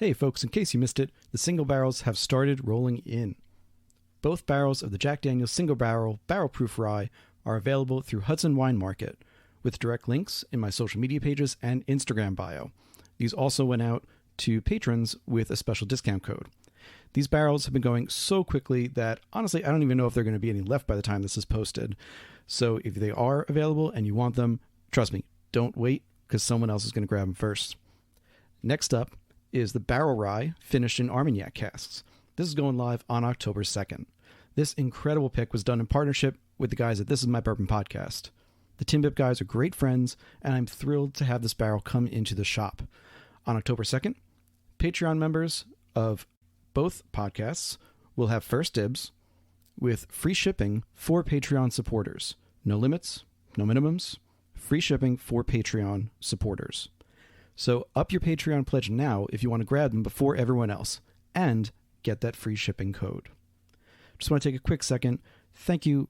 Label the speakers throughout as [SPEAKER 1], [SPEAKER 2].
[SPEAKER 1] Hey folks, in case you missed it, the single barrels have started rolling in. Both barrels of the Jack Daniel's Single Barrel Barrel-Proof Rye are available through Hudson Wine Market, with direct links in my social media pages and Instagram bio. These also went out to patrons with a special discount code. These barrels have been going so quickly that, honestly, I don't even know if there are going to be any left by the time this is posted. So if they are available and you want them, trust me, don't wait, because someone else is going to grab them first. Next up is the Barrell Rye Finished in Armagnac Casks. This is going live on October 2nd. This incredible pick was done in partnership with the guys at This Is My Bourbon podcast. The Timbip guys are great friends, and I'm thrilled to have this barrel come into the shop. On October 2nd, Patreon members of both podcasts will have first dibs with free shipping for Patreon supporters. No limits, no minimums, free shipping for Patreon supporters. So up your Patreon pledge now if you want to grab them before everyone else and get that free shipping code. Just want to take a quick second. Thank you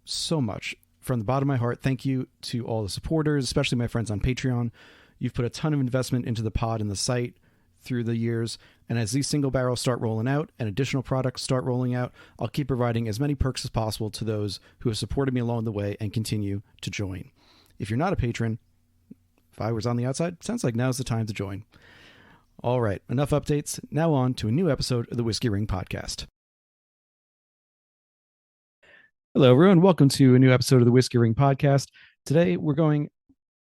[SPEAKER 1] so much. From the bottom of my heart, thank you to all the supporters, especially my friends on Patreon. You've put a ton of investment into the pod and the site through the years, and as these single barrels start rolling out and additional products start rolling out, I'll keep providing as many perks as possible to those who have supported me along the way and continue to join. If you're not a patron, if I was on the outside, sounds like now's the time to join. All right, enough updates. Now on to a new episode of the Whiskey Ring Podcast. Hello, everyone. Welcome to a new episode of the Whiskey Ring Podcast. Today, we're going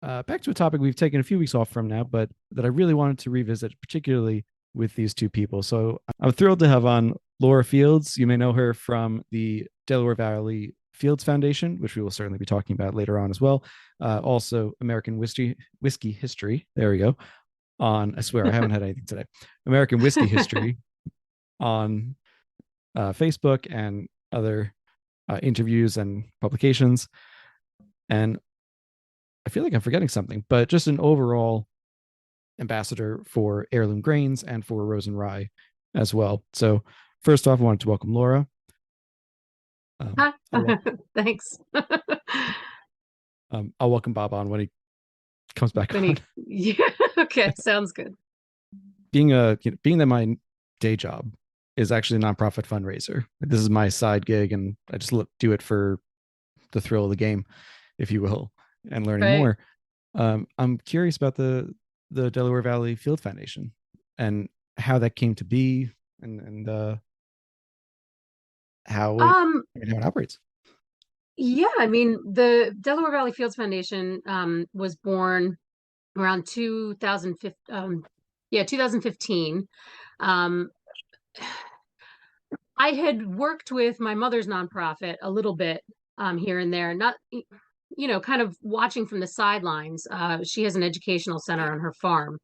[SPEAKER 1] back to a topic we've taken a few weeks off from now, but that I really wanted to revisit, particularly with these two people. So I'm thrilled to have on Laura Fields. You may know her from the Delaware Valley Fields Foundation, which we will certainly be talking about later on as well. Also, American Whiskey History. There we go. I swear, I haven't had anything today. American Whiskey History on Facebook and other interviews and publications. And I feel like I'm forgetting something, but just an overall ambassador for heirloom grains and for Rosen Rye as well. So first off, I wanted to welcome Laura.
[SPEAKER 2] Thanks.
[SPEAKER 1] I'll welcome Bob on when he comes back on.
[SPEAKER 2] Yeah, okay, sounds good.
[SPEAKER 1] Being that my day job is actually a nonprofit fundraiser. This is my side gig, and I just do it for the thrill of the game, if you will, and learning more. I'm curious about the Delaware Valley Fields Foundation and how that came to be, and how it operates.
[SPEAKER 2] Yeah, I mean, the Delaware Valley Fields Foundation was born around 2015. I had worked with my mother's nonprofit a little bit here and there, not, kind of watching from the sidelines. She has an educational center on her farm,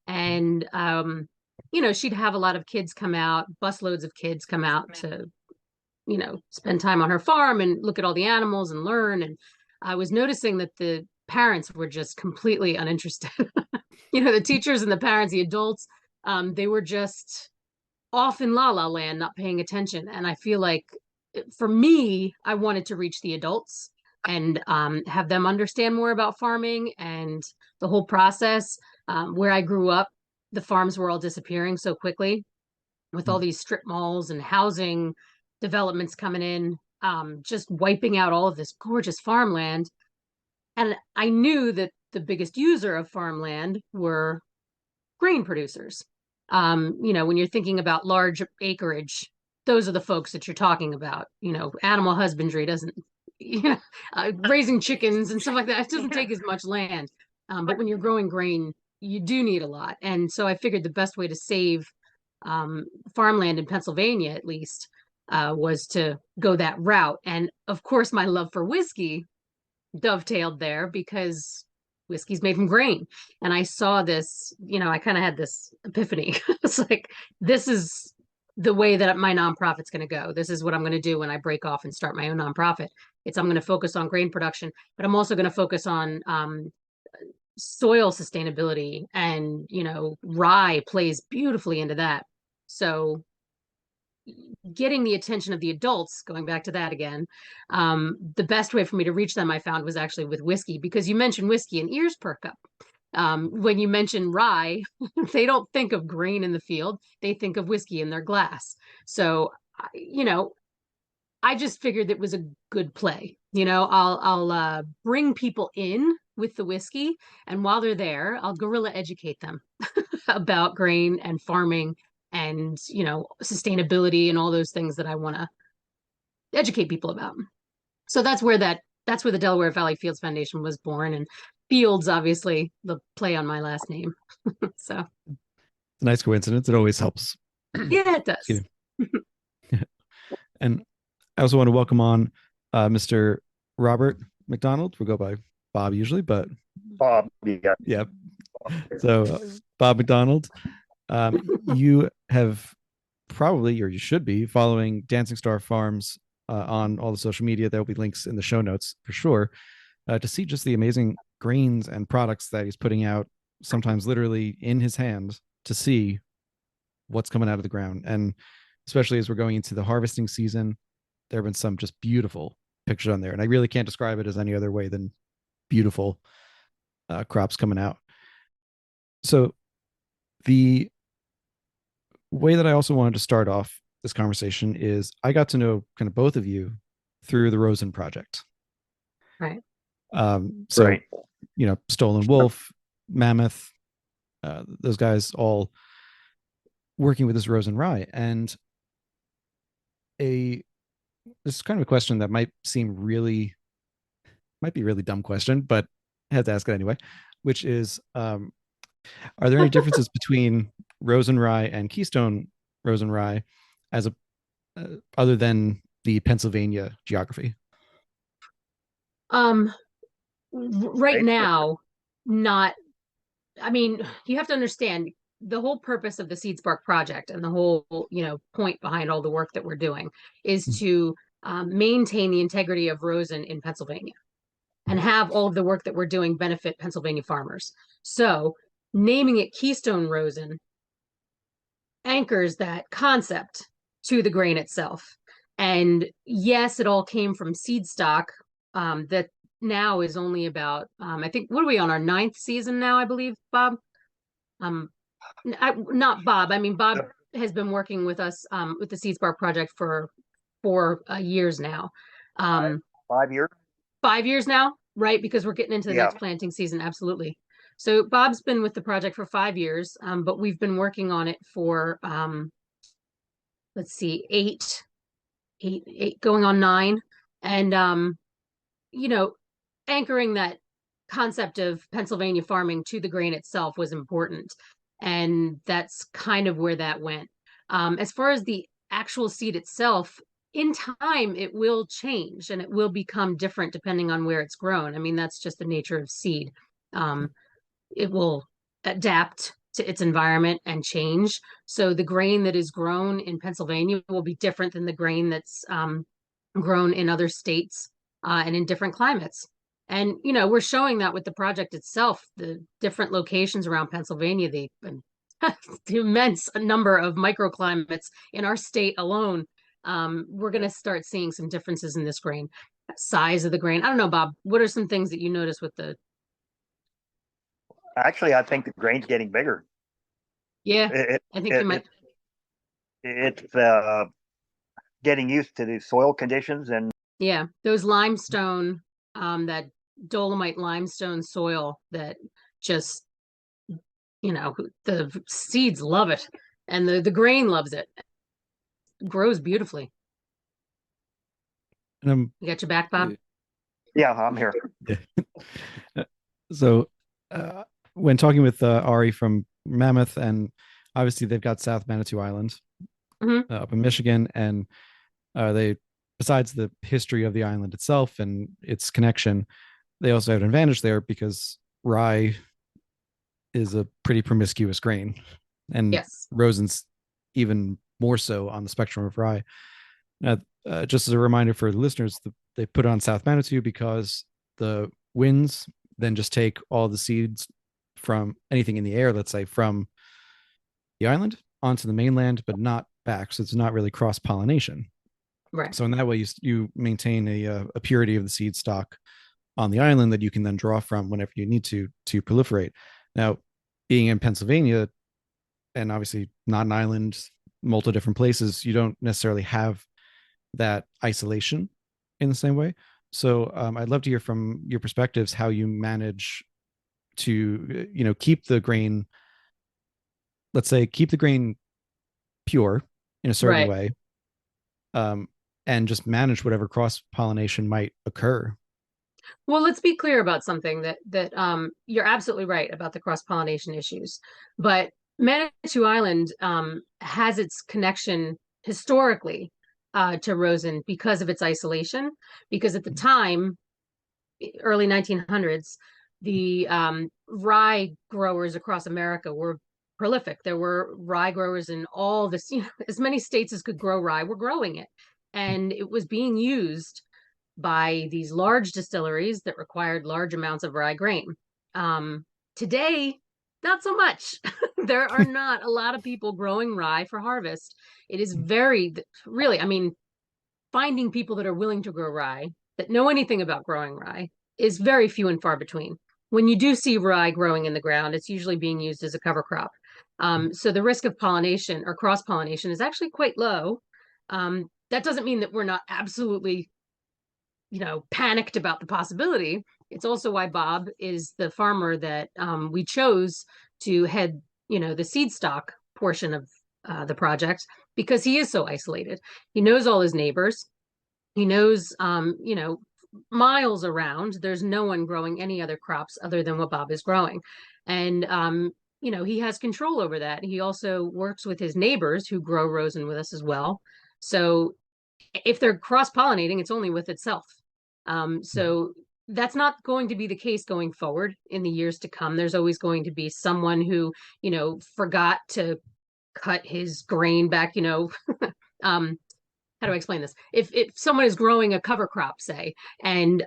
[SPEAKER 2] and, she'd have a lot of kids come out, busloads of kids come out to, spend time on her farm and look at all the animals and learn. And I was noticing that the parents were just completely uninterested. The teachers and the parents, the adults, they were just off in la la land, not paying attention. And I feel like for me, I wanted to reach the adults and have them understand more about farming and the whole process. Where I grew up, the farms were all disappearing so quickly with all these strip malls and housing developments coming in, just wiping out all of this gorgeous farmland. And I knew that the biggest user of farmland were grain producers. When you're thinking about large acreage, those are the folks that you're talking about. Animal husbandry doesn't, raising chickens and stuff like that, it doesn't take as much land. But when you're growing grain, you do need a lot. And so I figured the best way to save farmland in Pennsylvania, at least, was to go that route. And of course, my love for whiskey dovetailed there because whiskey's made from grain. And I saw this, I kind of had this epiphany. It's like, this is the way that my nonprofit's going to go. This is what I'm going to do when I break off and start my own nonprofit. I'm going to focus on grain production, but I'm also going to focus on soil sustainability, and, rye plays beautifully into that. So getting the attention of the adults, going back to that again, the best way for me to reach them, I found, was actually with whiskey, because you mentioned whiskey and ears perk up. When you mention rye, they don't think of grain in the field. They think of whiskey in their glass. So, I just figured it was a good play. I'll bring people in with the whiskey, and while they're there, I'll guerrilla educate them about grain and farming and sustainability and all those things that I want to educate people about. So that's where the Delaware Valley Fields Foundation was born, and Fields obviously the play on my last name. So
[SPEAKER 1] It's a nice coincidence. It always helps.
[SPEAKER 2] yeah, it does.
[SPEAKER 1] And I also want to welcome on Mr. Robert McDonald. We go by Bob usually, but
[SPEAKER 3] Bob,
[SPEAKER 1] yeah. So Bob McDonald, you have probably, or you should be, following Dancing Star Farms on all the social media. There will be links in the show notes for sure, to see just the amazing grains and products that he's putting out, sometimes literally in his hand, to see what's coming out of the ground. And especially as we're going into the harvesting season, there have been some just beautiful pictures on there. And I really can't describe it as any other way than beautiful crops coming out. So the way that I also wanted to start off this conversation is I got to know kind of both of you through the Rosen project.
[SPEAKER 2] Right.
[SPEAKER 1] So,
[SPEAKER 3] right.
[SPEAKER 1] Stolen Wolf, Mammoth, those guys all working with this Rosen rye. And this is kind of a question that might be a really dumb question, but I have to ask it anyway, which is, are there any differences between Rosen rye and Keystone Rosen rye other than the Pennsylvania geography?
[SPEAKER 2] Right now, not. I mean, you have to understand the whole purpose of the Seed Spark project and the whole, point behind all the work that we're doing is to maintain the integrity of Rosen in Pennsylvania and have all of the work that we're doing benefit Pennsylvania farmers. So naming it Keystone Rosen anchors that concept to the grain itself. And yes, it all came from seed stock that now is only about, I think, what are we on, our 9th season now, I believe, Bob? Not Bob. I mean, Bob has been working with us with the Seed Spark project for 4 years now.
[SPEAKER 3] 5 years?
[SPEAKER 2] 5 years now, right? Because we're getting into the next planting season. Absolutely. So Bob's been with the project for 5 years, but we've been working on it for, let's see, eight, going on 9. And, anchoring that concept of Pennsylvania farming to the grain itself was important. And that's kind of where that went. As far as the actual seed itself, in time, it will change and it will become different depending on where it's grown. I mean, that's just the nature of seed. It will adapt to its environment and change. So the grain that is grown in Pennsylvania will be different than the grain that's grown in other states and in different climates. And, we're showing that with the project itself, the different locations around Pennsylvania, the immense number of microclimates in our state alone. We're going to start seeing some differences in this grain, size of the grain. I don't know, Bob, what are some things that you notice with the...
[SPEAKER 3] Actually, I think the grain's getting bigger.
[SPEAKER 2] Yeah, I think you might.
[SPEAKER 3] It's getting used to the soil conditions and...
[SPEAKER 2] Yeah, those limestone, that dolomite limestone soil that just, the seeds love it and the grain loves it. It grows beautifully. You got your back, Bob?
[SPEAKER 3] Yeah, I'm here.
[SPEAKER 1] So when talking with Ari from Mammoth, and obviously they've got South Manitou Island up in Michigan, and they, besides the history of the island itself and its connection, they also have an advantage there because rye is a pretty promiscuous grain, and Rosen's even more so on the spectrum of rye. Just as a reminder for the listeners, they put on South Manitou because the winds then just take all the seeds from anything in the air, let's say from the island onto the mainland, but not back. So it's not really cross pollination.
[SPEAKER 2] Right.
[SPEAKER 1] So in that way, you maintain a purity of the seed stock on the island that you can then draw from whenever you need to proliferate. Now, being in Pennsylvania, and obviously not an island, multiple different places, you don't necessarily have that isolation in the same way. So I'd love to hear from your perspectives how you manage to, keep the grain, let's say, keep the grain pure in a certain
[SPEAKER 2] Right.
[SPEAKER 1] way, um, and just manage whatever cross pollination might occur.
[SPEAKER 2] Well, let's be clear about something that you're absolutely right about the cross-pollination issues. But Manitou Island has its connection historically to Rosen because of its isolation. Because at the time, early 1900s, the rye growers across America were prolific. There were rye growers in all this, as many states as could grow rye were growing it. And it was being used by these large distilleries that required large amounts of rye grain. Today, not so much. There are not a lot of people growing rye for harvest. It is very, really, I mean, finding people that are willing to grow rye, that know anything about growing rye, is very few and far between. When you do see rye growing in the ground, it's usually being used as a cover crop. So the risk of pollination or cross pollination is actually quite low. That doesn't mean that we're not absolutely, panicked about the possibility. It's also why Bob is the farmer that we chose to head, the seed stock portion of the project, because he is so isolated. He knows all his neighbors. He knows, miles around, there's no one growing any other crops other than what Bob is growing. And, he has control over that. He also works with his neighbors who grow rosin with us as well. So if they're cross-pollinating, it's only with itself. So that's not going to be the case going forward in the years to come. There's always going to be someone who, forgot to cut his grain back, how do I explain this? If someone is growing a cover crop, say, and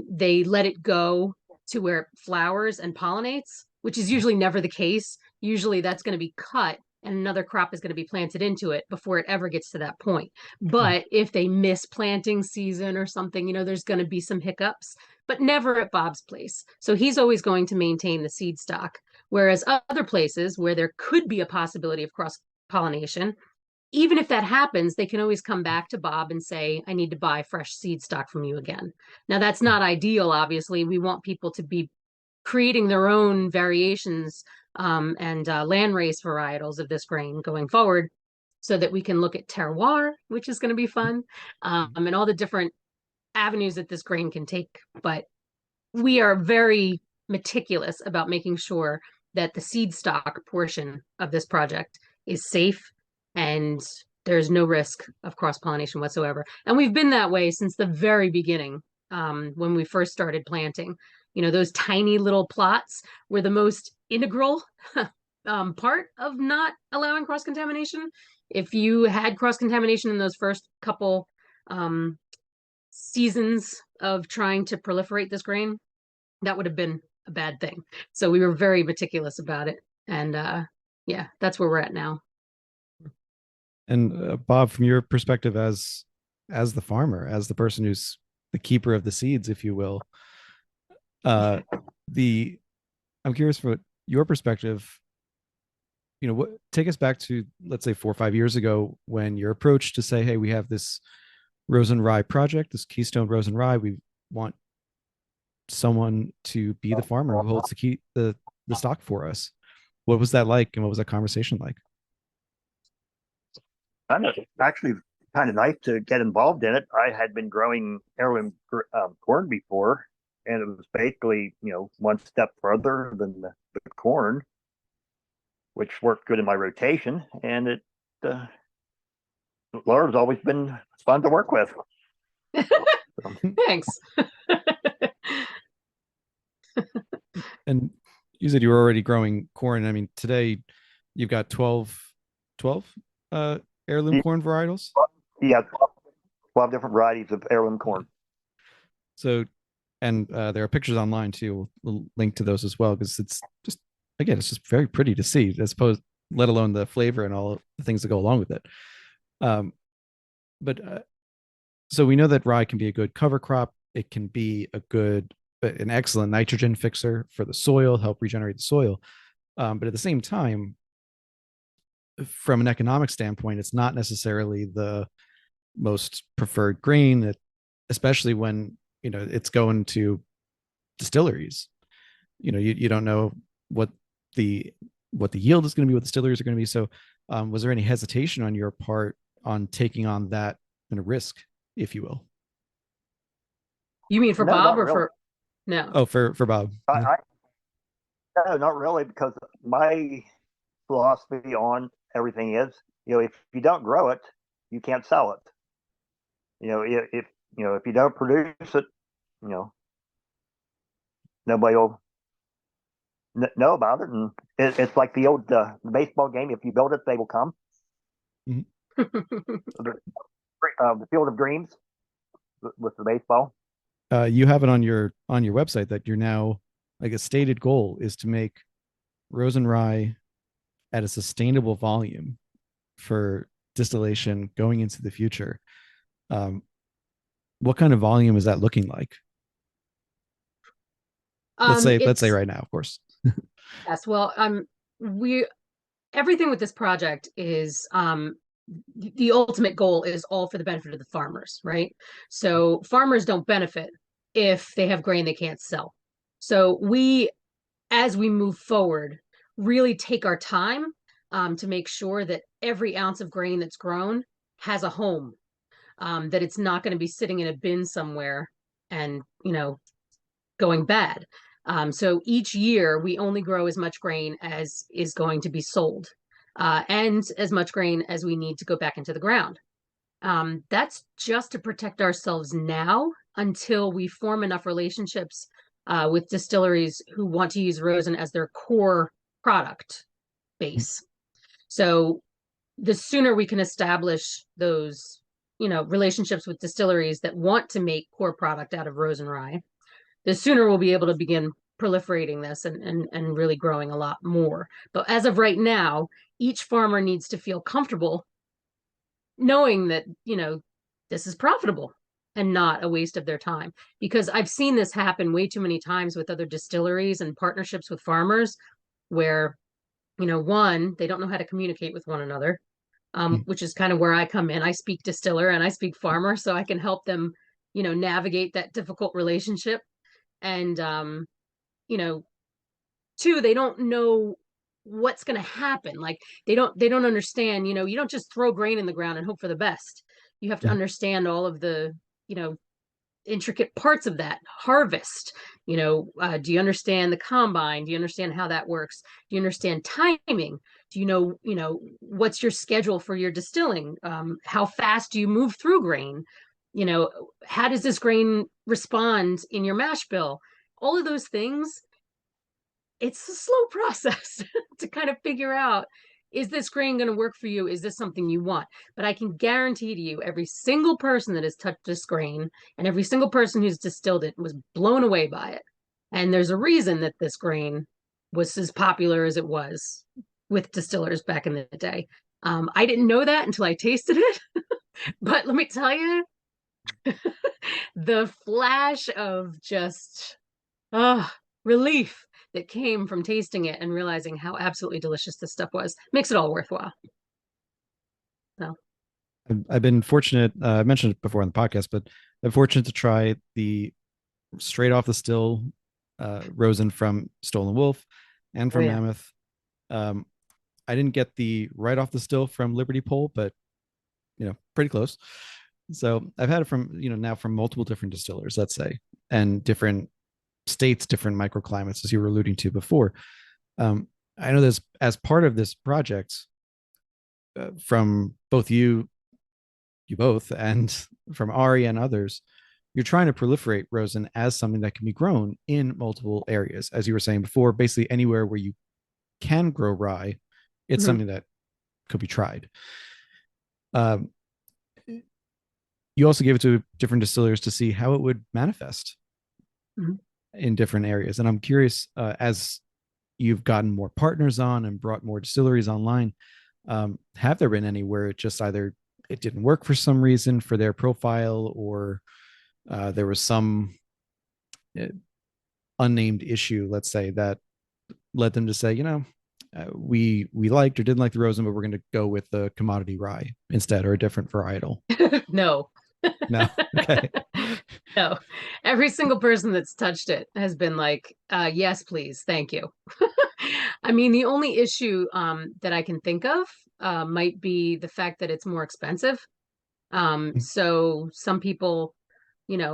[SPEAKER 2] they let it go to where it flowers and pollinates, which is usually never the case. Usually that's going to be cut and another crop is going to be planted into it before it ever gets to that point. But if they miss planting season or something, there's going to be some hiccups, but never at Bob's place. So he's always going to maintain the seed stock. Whereas other places where there could be a possibility of cross pollination, even if that happens, they can always come back to Bob and say, I need to buy fresh seed stock from you again. Now, that's not ideal, obviously. We want people to be creating their own variations and landrace varietals of this grain going forward so that we can look at terroir, which is going to be fun, and all the different avenues that this grain can take. But we are very meticulous about making sure that the seed stock portion of this project is safe and there's no risk of cross-pollination whatsoever. And we've been that way since the very beginning, when we first started planting. Those tiny little plots were the most integral part of not allowing cross-contamination. If you had cross-contamination in those first couple seasons of trying to proliferate this grain, that would have been a bad thing. So we were very meticulous about it. And yeah, that's where we're at now.
[SPEAKER 1] And Bob, from your perspective as the farmer, as the person who's the keeper of the seeds, if you will, the I'm curious from your perspective, take us back to, let's say, 4 or 5 years ago when you're approached to say, hey, we have this Rosen Rye project, this Keystone Rosen Rye. We want someone to be the farmer who holds the stock for us. What was that like, and what was that conversation like?
[SPEAKER 3] Actually kind of nice to get involved in it. I had been growing heirloom corn before, and it was basically, one step further than the corn, which worked good in my rotation. And it, Laura's always been fun to work with.
[SPEAKER 2] Thanks.
[SPEAKER 1] And you said you were already growing corn. I mean, today you've got 12 heirloom corn varietals.
[SPEAKER 3] Yeah, 12 different varieties of heirloom corn.
[SPEAKER 1] So, and there are pictures online too. We'll link to those as well, because it's just very pretty to see, I suppose, let alone the flavor and all the things that go along with it. So we know that rye can be a good cover crop. It can be an excellent nitrogen fixer for the soil, help regenerate the soil. But at the same time, from an economic standpoint, it's not necessarily the most preferred grain, that, especially when, it's going to distilleries. You don't know what the yield is going to be, what the distilleries are going to be. So was there any hesitation on your part on taking on that risk, if you will?
[SPEAKER 2] You mean for
[SPEAKER 3] No,
[SPEAKER 2] Bob
[SPEAKER 3] not
[SPEAKER 2] or
[SPEAKER 3] really.
[SPEAKER 2] for no?
[SPEAKER 1] Oh, for Bob.
[SPEAKER 3] No, not really, because my philosophy on everything is, if you don't grow it, you can't sell it. If you don't produce it, you know, nobody will know about it. And it's like the old baseball game: if you build it, they will come.
[SPEAKER 1] Mhm.
[SPEAKER 3] The Field of Dreams with the baseball.
[SPEAKER 1] You have it on your website that you're now, like, a stated goal is to make Rosen rye at a sustainable volume for distillation going into the future. Um, what kind of volume is that looking like? Let's say
[SPEAKER 2] It's
[SPEAKER 1] right now, of course.
[SPEAKER 2] yes. Well, we everything with this project is the ultimate goal is all for the benefit of the farmers, right? So farmers don't benefit if they have grain they can't sell. So we, as we move forward, really take our time to make sure that every ounce of grain that's grown has a home, that it's not going to be sitting in a bin somewhere and, going bad. So each year we only grow as much grain as is going to be sold, and as much grain as we need to go back into the ground. That's just to protect ourselves now until we form enough relationships with distilleries who want to use rosin as their core product base. So the sooner we can establish those, relationships with distilleries that want to make core product out of rosin rye, the sooner we'll be able to begin proliferating this and really growing a lot more. But as of right now, each farmer needs to feel comfortable knowing that, this is profitable and not a waste of their time. Because I've seen this happen way too many times with other distilleries and partnerships with farmers where, one, they don't know how to communicate with one another, which is kind of where I come in. I speak distiller and I speak farmer, so I can help them, navigate that difficult relationship. And you know two, they don't know what's going to happen. Like they don't understand, you don't just throw grain in the ground and hope for the best. You have to
[SPEAKER 1] Mhm.
[SPEAKER 2] understand all of the, intricate parts of that harvest. Do you understand the combine? Do you understand how that works? Do you understand timing? Do what's your schedule for your distilling? How fast do you move through grain? How does this grain respond in your mash bill? All of those things, it's a slow process to kind of figure out, is this grain going to work for you? Is this something you want? But I can guarantee to you, every single person that has touched this grain and every single person who's distilled it was blown away by it. And there's a reason that this grain was as popular as it was with distillers back in the day. I didn't know that until I tasted it. But let me tell you, the flash of just relief that came from tasting it and realizing how absolutely delicious this stuff was makes it all worthwhile. So
[SPEAKER 1] I've been fortunate. I mentioned it before on the podcast, but I'm fortunate to try the straight off the still Rosen from Stolen Wolf and
[SPEAKER 2] oh
[SPEAKER 1] from
[SPEAKER 2] yeah.
[SPEAKER 1] Mammoth. I didn't get the right off the still from Liberty Pole, but pretty close. So I've had it from now from multiple different distillers, let's say, and different states, different microclimates, as you were alluding to before. I know this as part of this project, from both you both, and from Ari and others, you're trying to proliferate rosin as something that can be grown in multiple areas. As you were saying before, basically anywhere where you can grow rye, it's
[SPEAKER 2] Mhm.
[SPEAKER 1] something that could be tried. Um, you also gave it to different distillers to see how it would manifest
[SPEAKER 2] Mhm.
[SPEAKER 1] in different areas. And I'm curious, as you've gotten more partners on and brought more distilleries online, have there been any where it just either it didn't work for some reason for their profile, or there was some uh, unnamed issue, let's say, that led them to say, we liked or didn't like the Rosen, but we're going to go with the commodity rye instead, or a different varietal.
[SPEAKER 2] No.
[SPEAKER 1] No. Okay.
[SPEAKER 2] No. Every single person that's touched it has been like, yes, please. Thank you. I mean, the only issue that I can think of might be the fact that it's more expensive. So some people,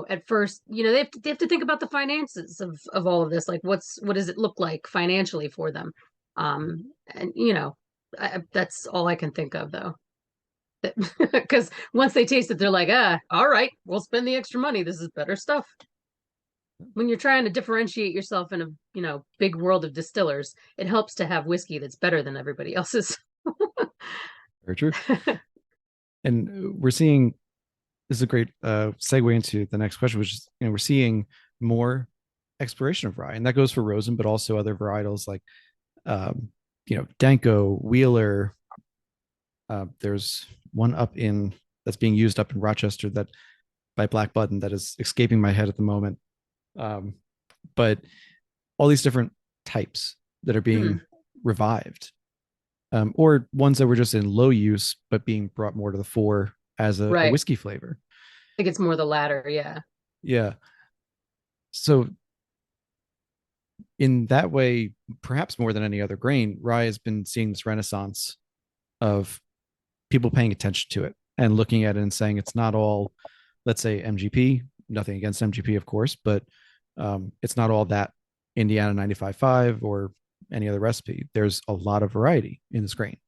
[SPEAKER 2] at first, they have to think about the finances of all of this. Like, what does it look like financially for them? And that's all I can think of, though. Because once they taste it, they're like, all right, we'll spend the extra money. This is better stuff. When you're trying to differentiate yourself in a big world of distillers, it helps to have whiskey that's better than everybody else's.
[SPEAKER 1] Very true. And we're seeing, this is a great segue into the next question, which is, we're seeing more exploration of rye, and that goes for Rosen, but also other varietals like, Danko, Wheeler. There's one that's being used up in Rochester that by Black Button that is escaping my head at the moment. But all these different types that are being revived, or ones that were just in low use, but being brought more to the fore as a whiskey flavor.
[SPEAKER 2] I think it's more the latter. Yeah.
[SPEAKER 1] Yeah. So in that way, perhaps more than any other grain, rye has been seeing this renaissance of people paying attention to it and looking at it and saying it's not all, let's say, MGP. Nothing against MGP, of course, but it's not all that Indiana 95.5 or any other recipe. There's a lot of variety in this grain,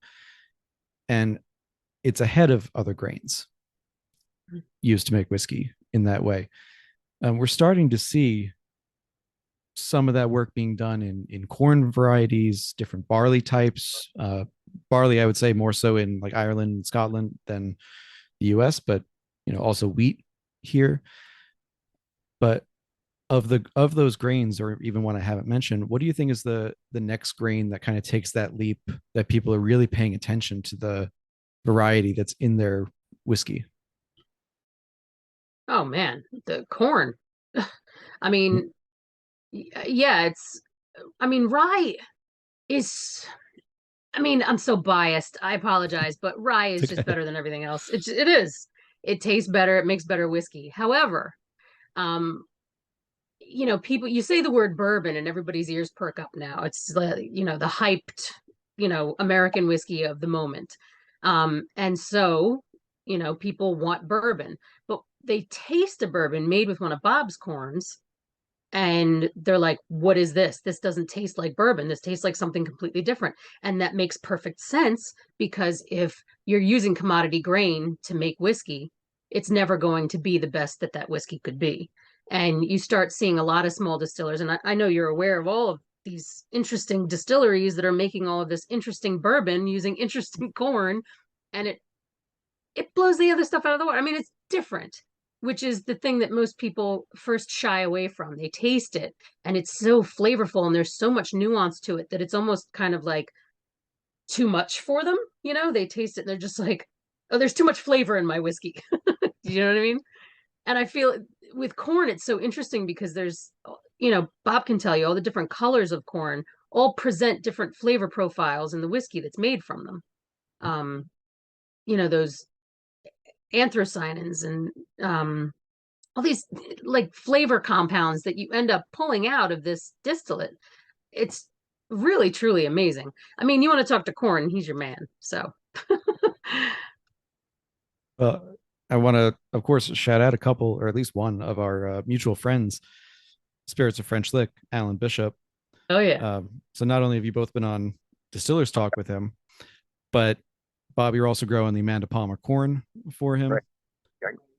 [SPEAKER 1] and it's ahead of other grains used to make whiskey in that way. We're starting to see some of that work being done in corn varieties, different barley types. Barley, I would say, more so in like Ireland and Scotland than the US, but also wheat here. But of those grains, or even one I haven't mentioned, what do you think is the next grain that kind of takes that leap, that people are really paying attention to the variety that's in their whiskey?
[SPEAKER 2] Oh man, the corn. I mean, yeah, rye is, I'm so biased. I apologize, but rye is just better than everything else. It is. It tastes better. It makes better whiskey. However, people, you say the word bourbon and everybody's ears perk up now. It's the hyped, American whiskey of the moment. And so, people want bourbon, but they taste a bourbon made with one of Bob's corns and they're like, what is this? This doesn't taste like bourbon. This tastes like something completely different. And that makes perfect sense, because if you're using commodity grain to make whiskey, it's never going to be the best that whiskey could be. And you start seeing a lot of small distillers. And I know you're aware of all of these interesting distilleries that are making all of this interesting bourbon using interesting corn. And it blows the other stuff out of the water. It's different, which is the thing that most people first shy away from. They taste it and it's so flavorful and there's so much nuance to it that it's almost kind of like too much for them. They taste it and they're just like, oh, there's too much flavor in my whiskey. You know what I mean? And I feel with corn, it's so interesting because there's, Bob can tell you all the different colors of corn all present different flavor profiles in the whiskey that's made from them. Those anthocyanins and all these like flavor compounds that you end up pulling out of this distillate. It's really, truly amazing. You want to talk to Corn, he's your man. So
[SPEAKER 1] well, I want to, of course, shout out a couple, or at least one of our mutual friends, Spirits of French Lick, Alan Bishop.
[SPEAKER 2] Oh yeah.
[SPEAKER 1] So not only have you both been on Distillers Talk with him, but Bob, you're also growing the Amanda Palmer corn for him,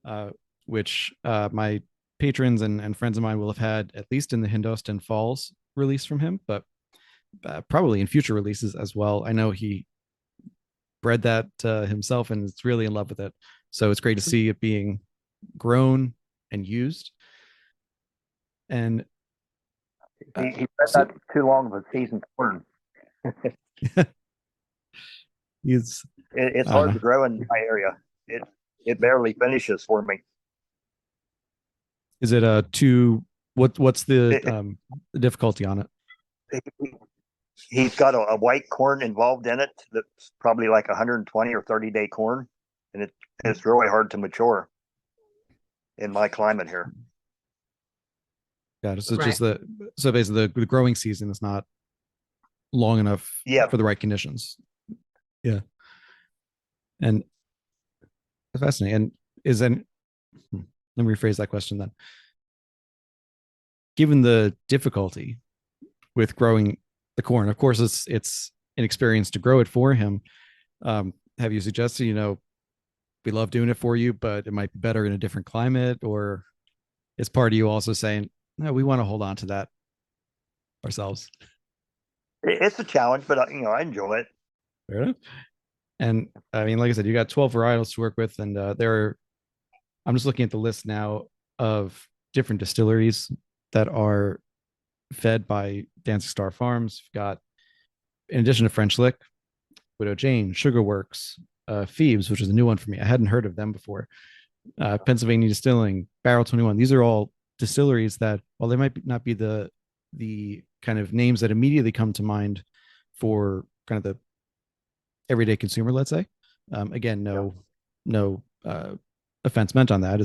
[SPEAKER 1] right. Which my patrons and friends of mine will have had at least in the Hindostan Falls release from him, but probably in future releases as well. I know he bred that himself and is really in love with it. So it's great to see it being grown and used. And
[SPEAKER 3] he bred that too long of a seasoned corn.
[SPEAKER 1] It's
[SPEAKER 3] hard to grow in my area. It barely finishes for me.
[SPEAKER 1] Is it what's the difficulty on it?
[SPEAKER 3] he's got a white corn involved in it that's probably like 120 or 30-day corn, and it's really hard to mature in my climate here.
[SPEAKER 1] Yeah, so
[SPEAKER 2] Right.
[SPEAKER 1] so basically the growing season is not long enough
[SPEAKER 3] Yeah,
[SPEAKER 1] for the right conditions. Yeah, and that's fascinating. And is then let me rephrase that question then. Given the difficulty with growing the corn, of course, it's an experience to grow it for him. Have you suggested, we love doing it for you, but it might be better in a different climate, or is part of you also saying, no, we want to hold on to that ourselves?
[SPEAKER 3] it's a challenge, but I enjoy it.
[SPEAKER 1] Fair enough. And I mean, like I said, you got 12 varietals to work with, and I'm just looking at the list now of different distilleries that are fed by Dancing Star Farms. We've got, in addition to French Lick, Widow Jane, Sugar Works, Phoebes, which is a new one for me. I hadn't heard of them before. Pennsylvania Distilling, Barrel 21. These are all distilleries that, while they might not be the kind of names that immediately come to mind for kind of the everyday consumer, let's say. Again, no offense meant on that.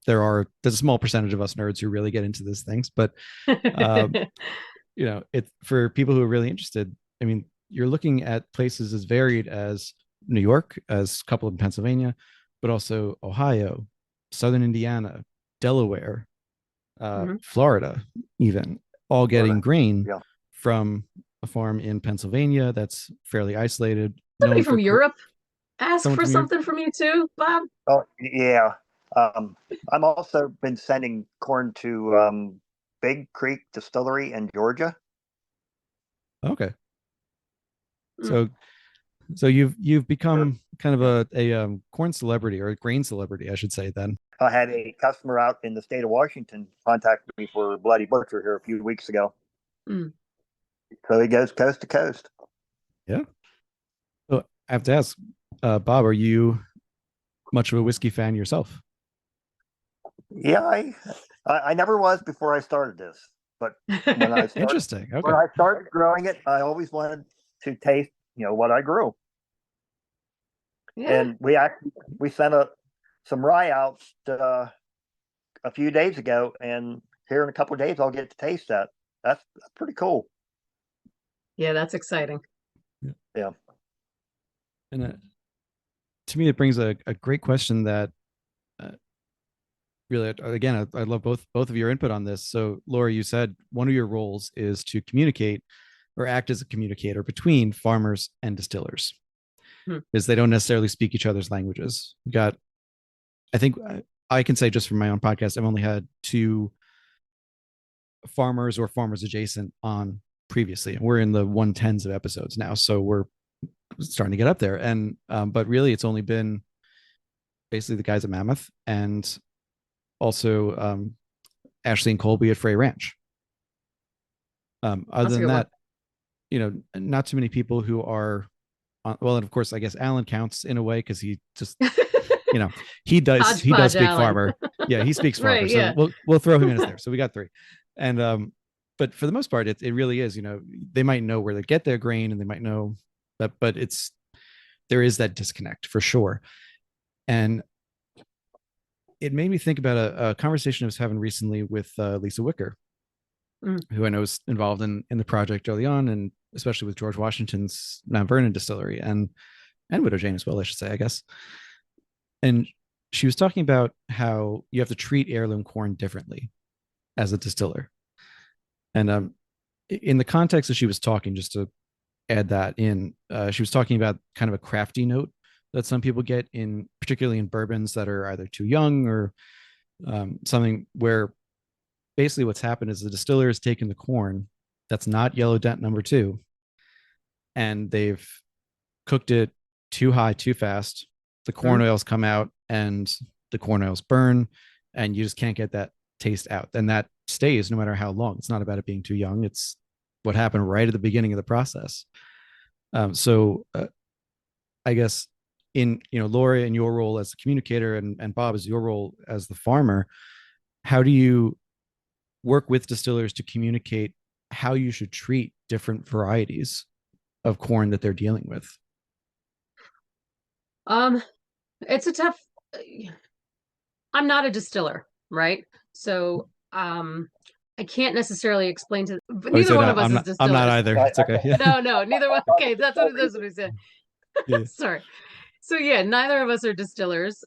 [SPEAKER 1] There's a small percentage of us nerds who really get into these things, but it's for people who are really interested. I mean, you're looking at places as varied as New York, as a couple in Pennsylvania, but also Ohio, Southern Indiana, Delaware, Florida, even all getting grain from a farm in Pennsylvania that's fairly isolated.
[SPEAKER 2] Somebody from Europe asked
[SPEAKER 1] Someone
[SPEAKER 2] for
[SPEAKER 1] from
[SPEAKER 2] something from you too, Bob.
[SPEAKER 3] Oh yeah. I'm also been sending corn to Big Creek Distillery in Georgia.
[SPEAKER 1] Okay. So you've become kind of a corn celebrity, or a grain celebrity, I should say then.
[SPEAKER 3] I had a customer out in the state of Washington contact me for Bloody Butcher here a few weeks ago. So he goes coast to coast.
[SPEAKER 1] Yeah. So I have to ask, Bob, are you much of a whiskey fan yourself?
[SPEAKER 3] Yeah, I never was before I started this, but when I
[SPEAKER 1] Interesting. Okay.
[SPEAKER 3] When I started growing it, I always wanted to taste, what I grew. Yeah. And we sent some rye out a few days ago, and here in a couple of days I'll get to taste that. That's pretty cool.
[SPEAKER 2] Yeah, that's exciting.
[SPEAKER 3] Yeah.
[SPEAKER 1] And to me, it brings a great question that really, again, I love both of your input on this. So, Laura, you said one of your roles is to communicate or act as a communicator between farmers and distillers, because they don't necessarily speak each other's languages. I think I can say just from my own podcast, I've only had 2 farmers or farmers adjacent on previously. We're in the 110s of episodes now, so we're starting to get up there. And but really, it's only been basically the guys at Mammoth, and also Ashley and Colby at Frey Ranch. Other than that, not too many people who are well, and of course, I guess Alan counts in a way, because he just he does speak Alan. Farmer. Yeah, he speaks farmer. Right, so we'll throw him in as there. So we got 3. And but for the most part, it really is, they might know where they get their grain, and they might know that, but there is that disconnect for sure. And it made me think about a conversation I was having recently with Lisa Wicker, who I know is involved in the project early on, and especially with George Washington's Mount Vernon distillery, and Widow Jane as well, I should say, I guess. And she was talking about how you have to treat heirloom corn differently as a distiller. And in the context that she was talking, just to add that in, she was talking about kind of a crafty note that some people get particularly in bourbons that are either too young, or something where basically what's happened is the distiller has taken the corn that's not yellow dent number 2, and they've cooked it too high, too fast. The corn oils come out, and the corn oils burn, and you just can't get that taste out. And that stays no matter how long. It's not about it being too young. It's what happened right at the beginning of the process. So I guess in, Laura, in your role as the communicator, and Bob, as your role as the farmer, how do you work with distillers to communicate how you should treat different varieties of corn that they're dealing with?
[SPEAKER 2] It's a tough. I'm not a distiller, right? So, I can't necessarily explain to. But
[SPEAKER 1] Oh, he
[SPEAKER 2] neither
[SPEAKER 1] said,
[SPEAKER 2] one of us
[SPEAKER 1] I'm
[SPEAKER 2] is
[SPEAKER 1] not. I'm not
[SPEAKER 2] distillers.
[SPEAKER 1] either. It's okay. Yeah.
[SPEAKER 2] No, neither one. Okay, that's what he said.
[SPEAKER 1] Yeah.
[SPEAKER 2] Sorry. So yeah, neither of us are distillers.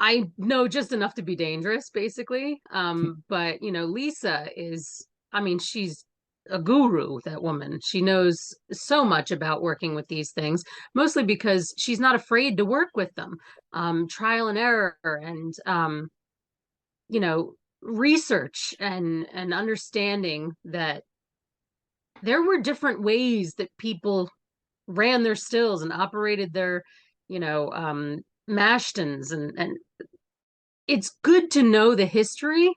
[SPEAKER 2] I know just enough to be dangerous, basically. But Lisa is, I mean, she's a guru, that woman. She knows so much about working with these things, mostly because she's not afraid to work with them. Trial and error and you know, research and understanding that there were different ways that people ran their stills and operated their, mash tuns and it's good to know the history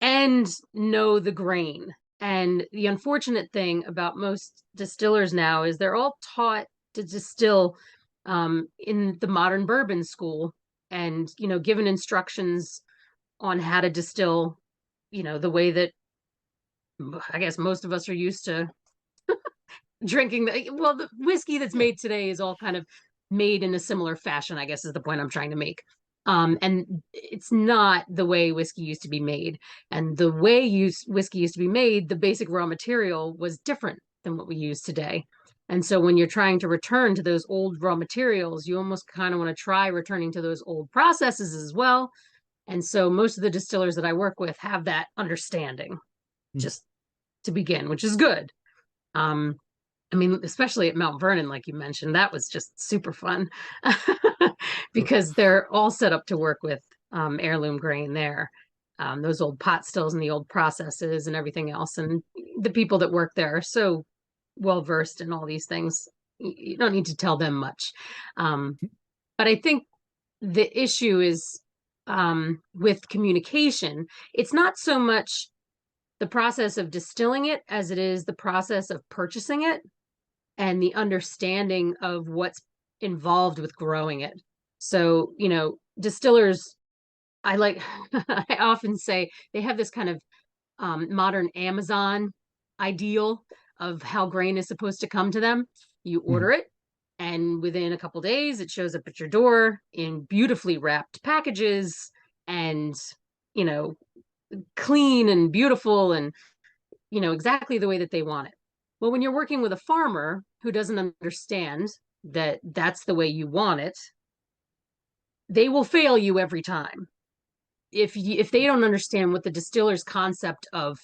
[SPEAKER 2] and know the grain. And the unfortunate thing about most distillers now is they're all taught to distill in the modern bourbon school and, given instructions on how to distill, the way that I guess most of us are used to drinking. The whiskey that's made today is all kind of made in a similar fashion, I guess is the point I'm trying to make. And it's not the way whiskey used to be made. And the way whiskey used to be made, the basic raw material was different than what we use today. And so when you're trying to return to those old raw materials, you almost kind of want to try returning to those old processes as well. And so most of the distillers that I work with have that understanding just to begin, which is good. I mean, especially at Mount Vernon, like you mentioned, that was just super fun because they're all set up to work with heirloom grain there. Those old pot stills and the old processes and everything else. And the people that work there are so well versed in all these things. You don't need to tell them much. But I think the issue is with communication. It's not so much the process of distilling it as it is the process of purchasing it and the understanding of what's involved with growing it. So, distillers, I often say they have this kind of modern Amazon ideal of how grain is supposed to come to them. You order it, and within a couple days, it shows up at your door in beautifully wrapped packages and, clean and beautiful and, exactly the way that they want it. Well, when you're working with a farmer who doesn't understand that that's the way you want it, they will fail you every time. If they don't understand what the distiller's concept of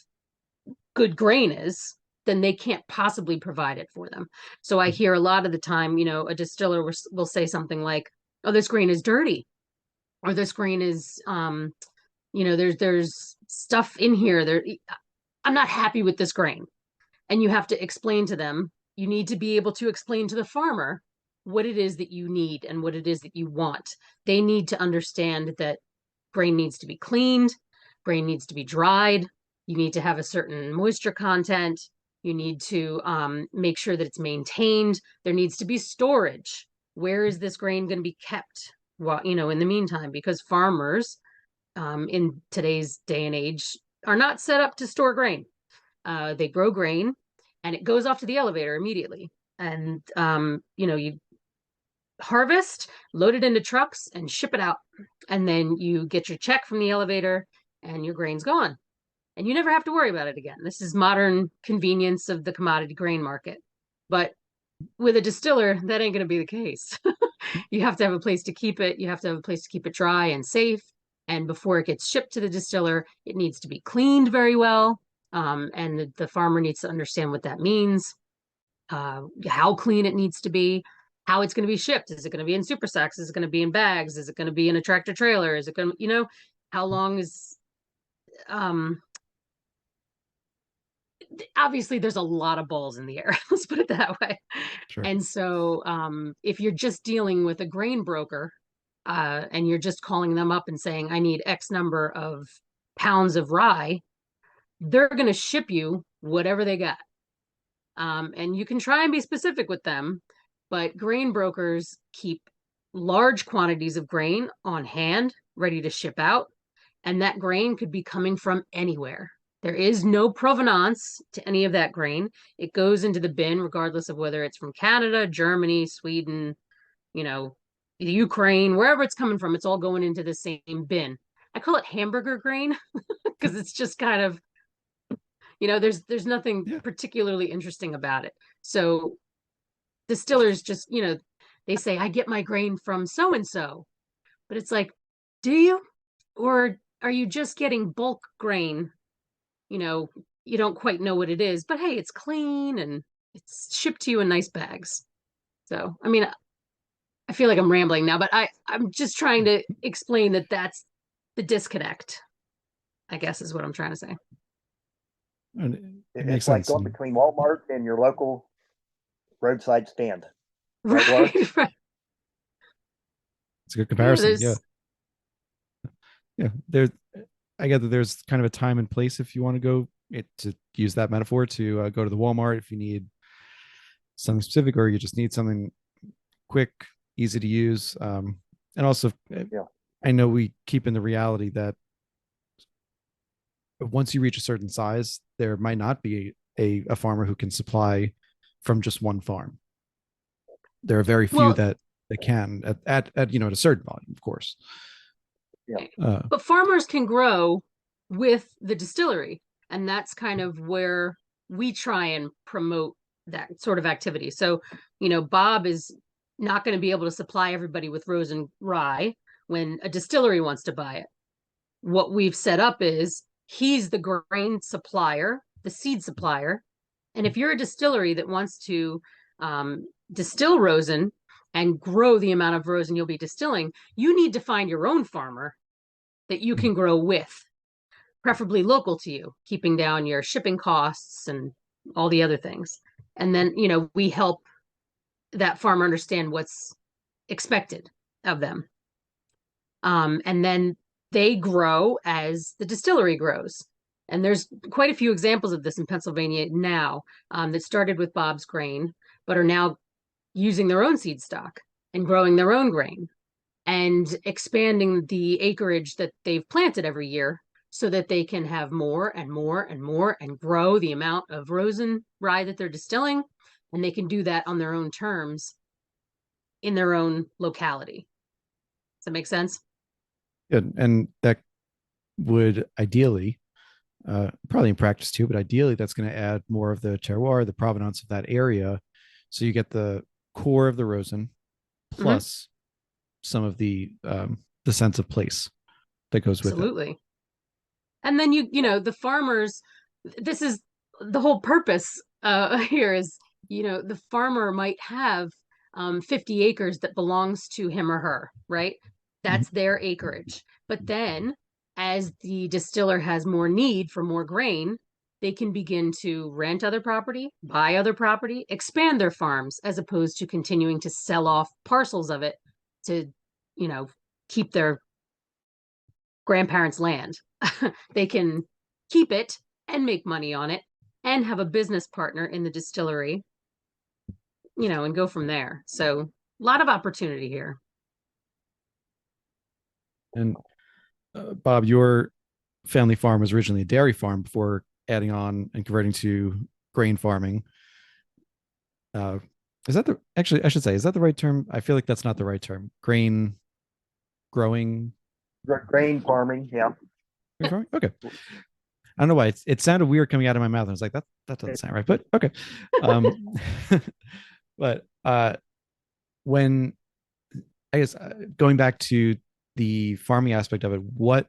[SPEAKER 2] good grain is, then they can't possibly provide it for them. So I hear a lot of the time, a distiller will say something like, "Oh, this grain is dirty," or "This grain is, there's stuff in here. I'm not happy with this grain." And you have to explain to them, you need to be able to explain to the farmer what it is that you need and what it is that you want. They need to understand that grain needs to be cleaned, grain needs to be dried, you need to have a certain moisture content, you need to make sure that it's maintained, there needs to be storage. Where is this grain going to be kept? Well, in the meantime, because farmers in today's day and age are not set up to store grain. They grow grain and it goes off to the elevator immediately. And, you harvest, load it into trucks and ship it out. And then you get your check from the elevator and your grain's gone. And you never have to worry about it again. This is modern convenience of the commodity grain market. But with a distiller, that ain't going to be the case. You have to have a place to keep it. You have to have a place to keep it dry and safe. And before it gets shipped to the distiller, it needs to be cleaned very well. And the farmer needs to understand what that means, how clean it needs to be, how it's going to be shipped. Is it going to be in super sacks? Is it going to be in bags? Is it going to be in a tractor trailer? Is it going to, how long is, obviously there's a lot of balls in the air. Let's put it that way.
[SPEAKER 1] Sure.
[SPEAKER 2] And so if you're just dealing with a grain broker and you're just calling them up and saying, I need X number of pounds of rye, they're going to ship you whatever they got. And you can try and be specific with them, but grain brokers keep large quantities of grain on hand, ready to ship out. And that grain could be coming from anywhere. There is no provenance to any of that grain. It goes into the bin, regardless of whether it's from Canada, Germany, Sweden, you know, Ukraine, wherever it's coming from, it's all going into the same bin. I call it hamburger grain because it's just kind of, there's nothing particularly interesting about it. So distillers just, they say, I get my grain from so and so. But it's like, do you? Or are you just getting bulk grain? You don't quite know what it is, but hey, it's clean and it's shipped to you in nice bags. So, I mean, I feel like I'm rambling now, but I'm just trying to explain that that's the disconnect, I guess is what I'm trying to say.
[SPEAKER 3] It's like going between Walmart and your local roadside stand.
[SPEAKER 2] Right.
[SPEAKER 1] It's a good comparison. Yeah. I get that there's kind of a time and place if you want to go to use that metaphor to go to the Walmart if you need something specific or you just need something quick, easy to use. And also, I know we keep in the reality that once you reach a certain size, there might not be a farmer who can supply from just one farm. There are very few that can at a certain volume, of course.
[SPEAKER 2] Yeah. But farmers can grow with the distillery, and that's kind of where we try and promote that sort of activity. So, Bob is not going to be able to supply everybody with Rosen rye when a distillery wants to buy it. What we've set up is he's the grain supplier, the seed supplier. And if you're a distillery that wants to distill Rosen and grow the amount of Rosen you'll be distilling, you need to find your own farmer that you can grow with, preferably local to you, keeping down your shipping costs and all the other things. And then, we help that farmer understand what's expected of them. And then they grow as the distillery grows. And there's quite a few examples of this in Pennsylvania now that started with Bob's grain, but are now using their own seed stock and growing their own grain and expanding the acreage that they've planted every year so that they can have more and more and more and grow the amount of Rosen rye that they're distilling. And they can do that on their own terms in their own locality. Does that make sense?
[SPEAKER 1] Good. And that would ideally, probably in practice too, but ideally that's going to add more of the terroir, the provenance of that area. So you get the core of the Rosen plus some of the sense of place that goes with it.
[SPEAKER 2] Absolutely. And then the farmers, this is the whole purpose here is, the farmer might have 50 acres that belongs to him or her, right? That's their acreage. But then as the distiller has more need for more grain, they can begin to rent other property, buy other property, expand their farms, as opposed to continuing to sell off parcels of it to, keep their grandparents' land. They can keep it and make money on it and have a business partner in the distillery, and go from there. So a lot of opportunity here.
[SPEAKER 1] And Bob, your family farm was originally a dairy farm before adding on and converting to grain farming. Is that I should say, is that the right term? I feel like that's not the right term. Grain growing.
[SPEAKER 3] Grain farming. Yeah.
[SPEAKER 1] Grain farming? Okay. I don't know why it sounded weird coming out of my mouth. I was like, that doesn't sound right, but okay. But when I guess going back to the farming aspect of it, what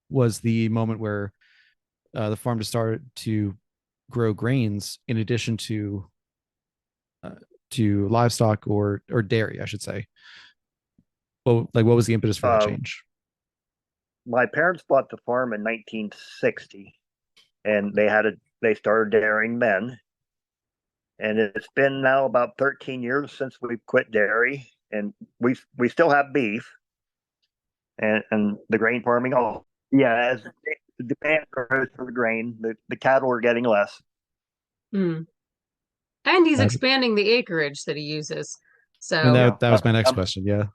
[SPEAKER 1] was the moment where the farm just started to grow grains in addition to livestock or dairy, I should say? Well, what was the impetus for that change?
[SPEAKER 3] My parents bought the farm in 1960, and they started dairying then. And it's been now about 13 years since we've quit dairy, and we still have beef and the grain farming. Oh, yeah, as the demand grows for the grain, the cattle are getting less.
[SPEAKER 2] And he's expanding the acreage that he uses. So
[SPEAKER 1] and that was my next question. Yeah.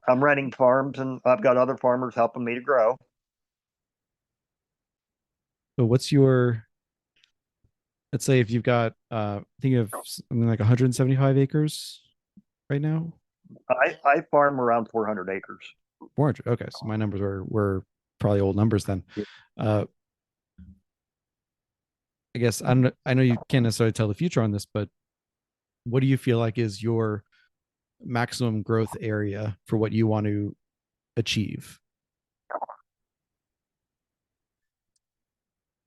[SPEAKER 3] I'm renting farms, and I've got other farmers helping me to grow.
[SPEAKER 1] So what's your, let's say if you've got, think of something like 175 acres right now.
[SPEAKER 3] I farm around 400 acres.
[SPEAKER 1] 400. Okay, so my numbers were probably old numbers then.
[SPEAKER 3] Yeah.
[SPEAKER 1] I guess I know you can't necessarily tell the future on this, but what do you feel like is your maximum growth area for what you want to achieve?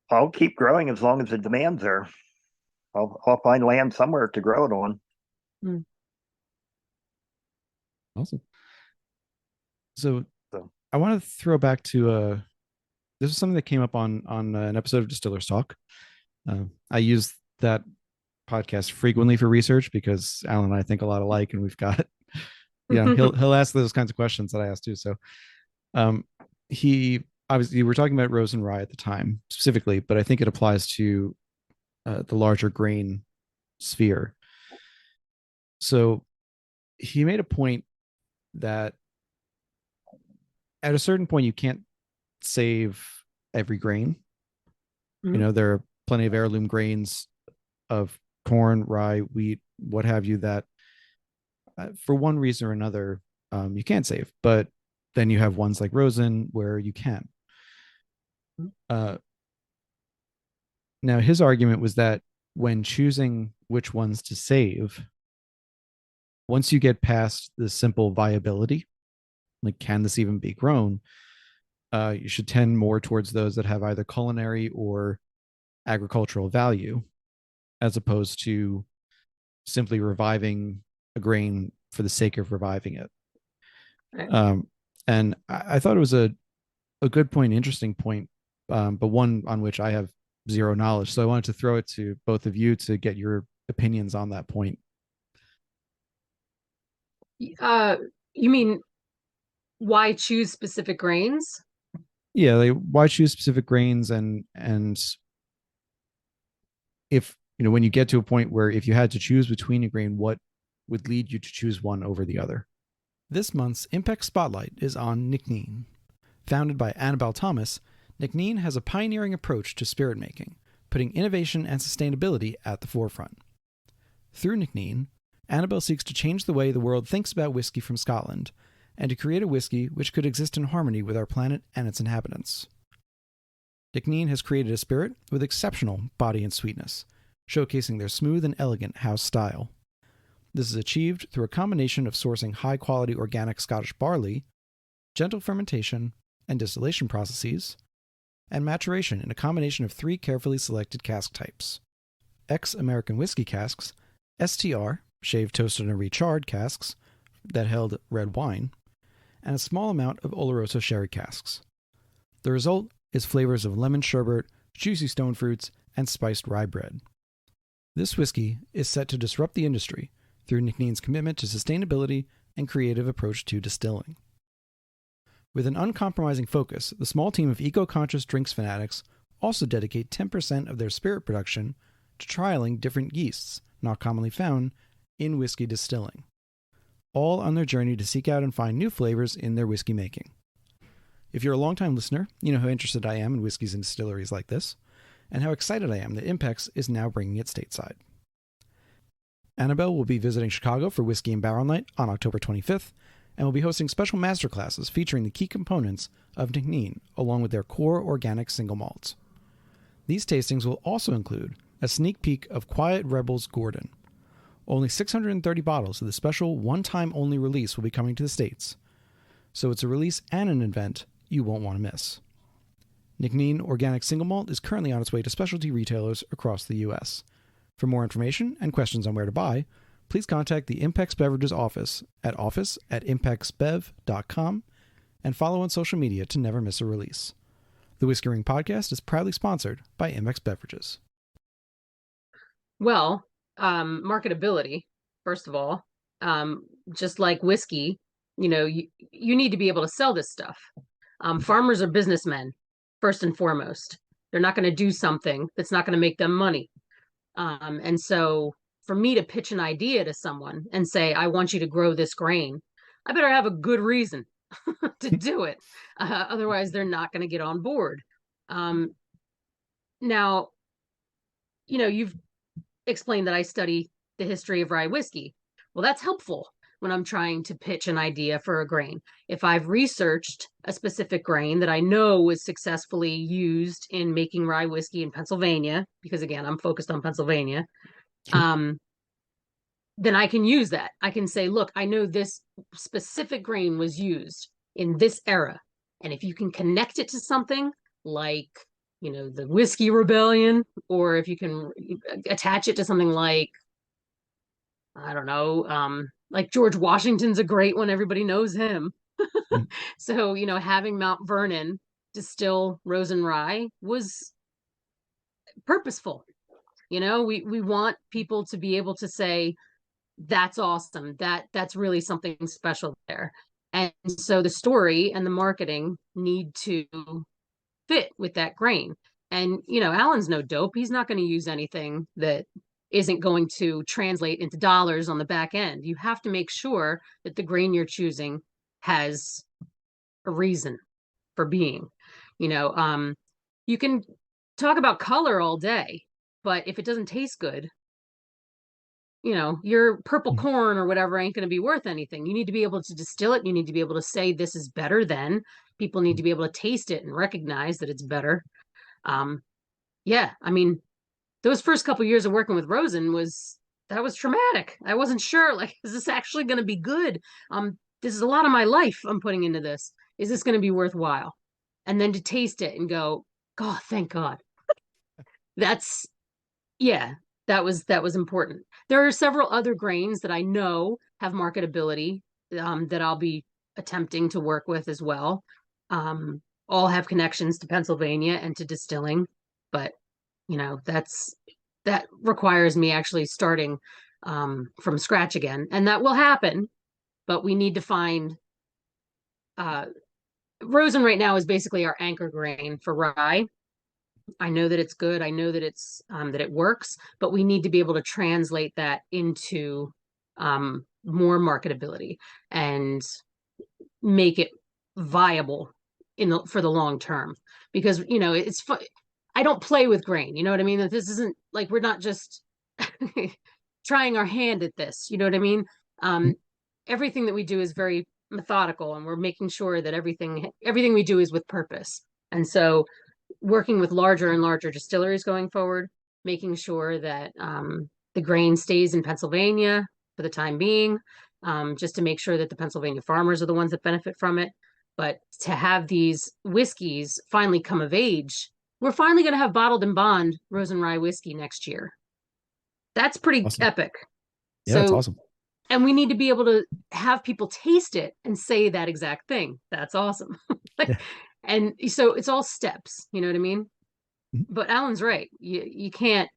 [SPEAKER 3] I'll keep growing as long as the demand's there. I'll find land somewhere to grow it on.
[SPEAKER 2] Mm.
[SPEAKER 1] Awesome. So
[SPEAKER 3] So
[SPEAKER 1] I want to throw back to this is something that came up on an episode of Distillers Talk. I use that podcast frequently for research because Alan and I think a lot alike, and we've got he'll ask those kinds of questions that I ask too. So he obviously we're talking about Rosen Rye at the time specifically, but I think it applies to the larger grain sphere. So he made a point that at a certain point you can't save every grain.
[SPEAKER 2] Mhm.
[SPEAKER 1] There are plenty of heirloom grains of corn, rye, wheat, what have you, that for one reason or another you can't save. But then you have ones like Rosen where you can. Now his argument was that when choosing which ones to save, once you get past the simple viability, like can this even be grown, you should tend more towards those that have either culinary or agricultural value, as opposed to simply reviving a grain for the sake of reviving it.
[SPEAKER 2] Right.
[SPEAKER 1] And I thought it was a good point, interesting point, but one on which I have zero knowledge. So I wanted to throw it to both of you to get your opinions on that point.
[SPEAKER 2] You mean why choose specific grains?
[SPEAKER 1] Yeah, like why choose specific grains, and if when you get to a point where if you had to choose between a grain, what would lead you to choose one over the other? This month's Impact Spotlight is on Nichnine. Founded by Annabelle Thomas, Nichnine has a pioneering approach to spirit making, putting innovation and sustainability at the forefront. Through Nichnine, Annabelle seeks to change the way the world thinks about whiskey from Scotland, and to create a whiskey which could exist in harmony with our planet and its inhabitants. Nichnine has created a spirit with exceptional body and sweetness, showcasing their smooth and elegant house style. This is achieved through a combination of sourcing high-quality organic Scottish barley, gentle fermentation and distillation processes, and maturation in a combination of 3 carefully selected cask types: ex-American whiskey casks, STR, shaved, toasted, and recharred casks that held red wine, and a small amount of Oloroso sherry casks. The result is flavors of lemon sherbet, juicy stone fruits, and spiced rye bread. This whiskey is set to disrupt the industry through Nichnine's commitment to sustainability and creative approach to distilling. With an uncompromising focus, the small team of eco-conscious drinks fanatics also dedicate 10% of their spirit production to trialing different yeasts not commonly found in whiskey distilling, all on their journey to seek out and find new flavors in their whiskey making. If you're a longtime listener, you know how interested I am in whiskeys and distilleries like this, and how excited I am that Impex is now bringing it stateside. Annabelle will be visiting Chicago for Whiskey and Barrel Night on October 25th, and will be hosting special masterclasses featuring the key components of Nichnine, along with their core organic single malts. These tastings will also include a sneak peek of Quiet Rebels Gordon. Only 630 bottles of the special one-time only release will be coming to the States, so it's a release and an event you won't want to miss. Nichnine Organic Single Malt is currently on its way to specialty retailers across the U.S. For more information and questions on where to buy, please contact the Impex Beverages office at office@impexbev.com and follow on social media to never miss a release. The Whiskey Ring podcast is proudly sponsored by Impex Beverages.
[SPEAKER 2] Well, marketability, first of all, just like whiskey, you need to be able to sell this stuff. Farmers are businessmen, first and foremost. They're not going to do something that's not going to make them money. And so for me to pitch an idea to someone and say, I want you to grow this grain, I better have a good reason to do it. Otherwise, they're not going to get on board. Now, you've explained that I study the history of rye whiskey. Well, that's helpful when I'm trying to pitch an idea for a grain. If I've researched a specific grain that I know was successfully used in making rye whiskey in Pennsylvania, because again, I'm focused on Pennsylvania,
[SPEAKER 1] Sure.
[SPEAKER 2] then I can use that. I can say, look, I know this specific grain was used in this era. And if you can connect it to something like, the Whiskey Rebellion, or if you can attach it to something like, I don't know, like George Washington's a great one. Everybody knows him.
[SPEAKER 1] Mm.
[SPEAKER 2] So, having Mount Vernon distill Rosen rye was purposeful. We want people to be able to say, that's awesome. That's really something special there. And so the story and the marketing need to fit with that grain. And, Alan's no dope. He's not going to use anything that isn't going to translate into dollars on the back end. You have to make sure that the grain you're choosing has a reason for being. You can talk about color all day, but if it doesn't taste good, your purple corn or whatever ain't going to be worth anything. You need to be able to distill it. You need to be able to say this is better than. People need to be able to taste it and recognize that it's better. Yeah, I mean, those first couple years of working with Rosen was traumatic. I wasn't sure, like, is this actually going to be good? This is a lot of my life I'm putting into this. Is this going to be worthwhile? And then to taste it and go, God, thank God. That's, yeah, that was important. There are several other grains that I know have marketability that I'll be attempting to work with as well. All have connections to Pennsylvania and to distilling, but that requires me actually starting from scratch again, and that will happen. But we need to find Rosen right now is basically our anchor grain for rye. I know that it's good. I know that it's that it works, but we need to be able to translate that into more marketability and make it viable for the long term. Because it's fun. I don't play with grain. You know what I mean? That this isn't like we're not just trying our hand at this. You know what I mean? Everything that we do is very methodical, and we're making sure that everything we do is with purpose. And so working with larger and larger distilleries going forward, making sure that the grain stays in Pennsylvania for the time being, just to make sure that the Pennsylvania farmers are the ones that benefit from it. But to have these whiskeys finally come of age, we're finally going to have bottled and bond Rosen rye whiskey next year. That's pretty
[SPEAKER 1] Awesome.
[SPEAKER 2] epic.
[SPEAKER 1] Yeah, that's awesome.
[SPEAKER 2] And we need to be able to have people taste it and say that exact thing. That's awesome.
[SPEAKER 1] Yeah.
[SPEAKER 2] And so it's all steps, you know what I mean?
[SPEAKER 1] Mm-hmm.
[SPEAKER 2] But Alan's right. You can't.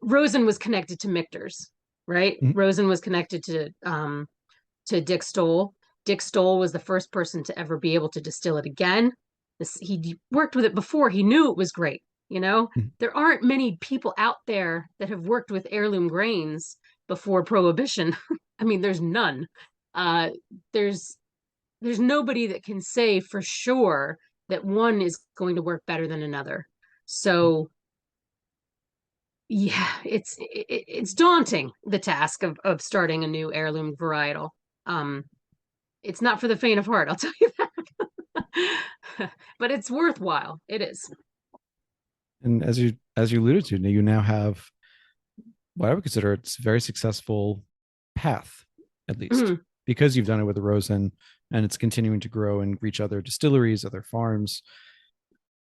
[SPEAKER 2] Rosen was connected to Michter's, right?
[SPEAKER 1] Mm-hmm.
[SPEAKER 2] Rosen was connected to Dick Stoll. Dick Stoll was the first person to ever be able to distill it again. He worked with it before. He knew it was great.
[SPEAKER 1] Mm-hmm.
[SPEAKER 2] There aren't many people out there that have worked with heirloom grains before Prohibition. I mean, there's none. There's nobody that can say for sure that one is going to work better than another. So yeah, it's daunting, the task of starting a new heirloom varietal. It's not for the faint of heart, I'll tell you that. But it's worthwhile. It is.
[SPEAKER 1] And as you alluded to, you now have what I would consider it's a very successful path, at least, because you've done it with the Rosen, and it's continuing to grow and reach other distilleries, other farms.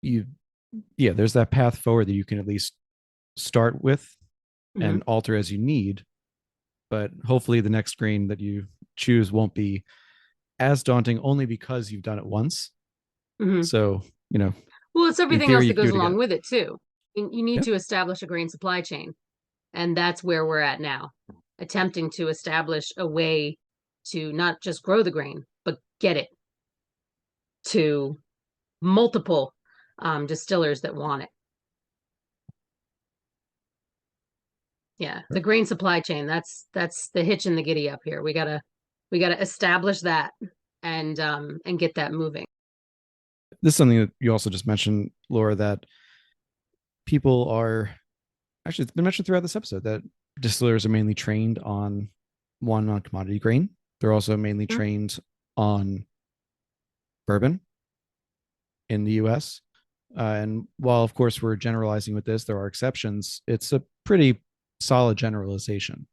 [SPEAKER 1] There's that path forward that you can at least start with and alter as you need. But hopefully the next grain that you choose won't be as daunting, only because you've done it once. So,
[SPEAKER 2] well, it's everything else that goes along
[SPEAKER 1] again
[SPEAKER 2] with it too. You need to establish a grain supply chain. And that's where we're at now, attempting to establish a way to not just grow the grain, but get it to multiple distillers that want it. Yeah, the grain supply chain, that's the hitch in the giddy up here. We gotta establish that and get that moving.
[SPEAKER 1] This is something that you also just mentioned, Laura, that people are actually, it's been mentioned throughout this episode that distillers are mainly trained on commodity grain. They're also mainly
[SPEAKER 2] Mhm.
[SPEAKER 1] trained on bourbon in the US. And while, of course, we're generalizing with this, there are exceptions. It's a pretty solid generalization.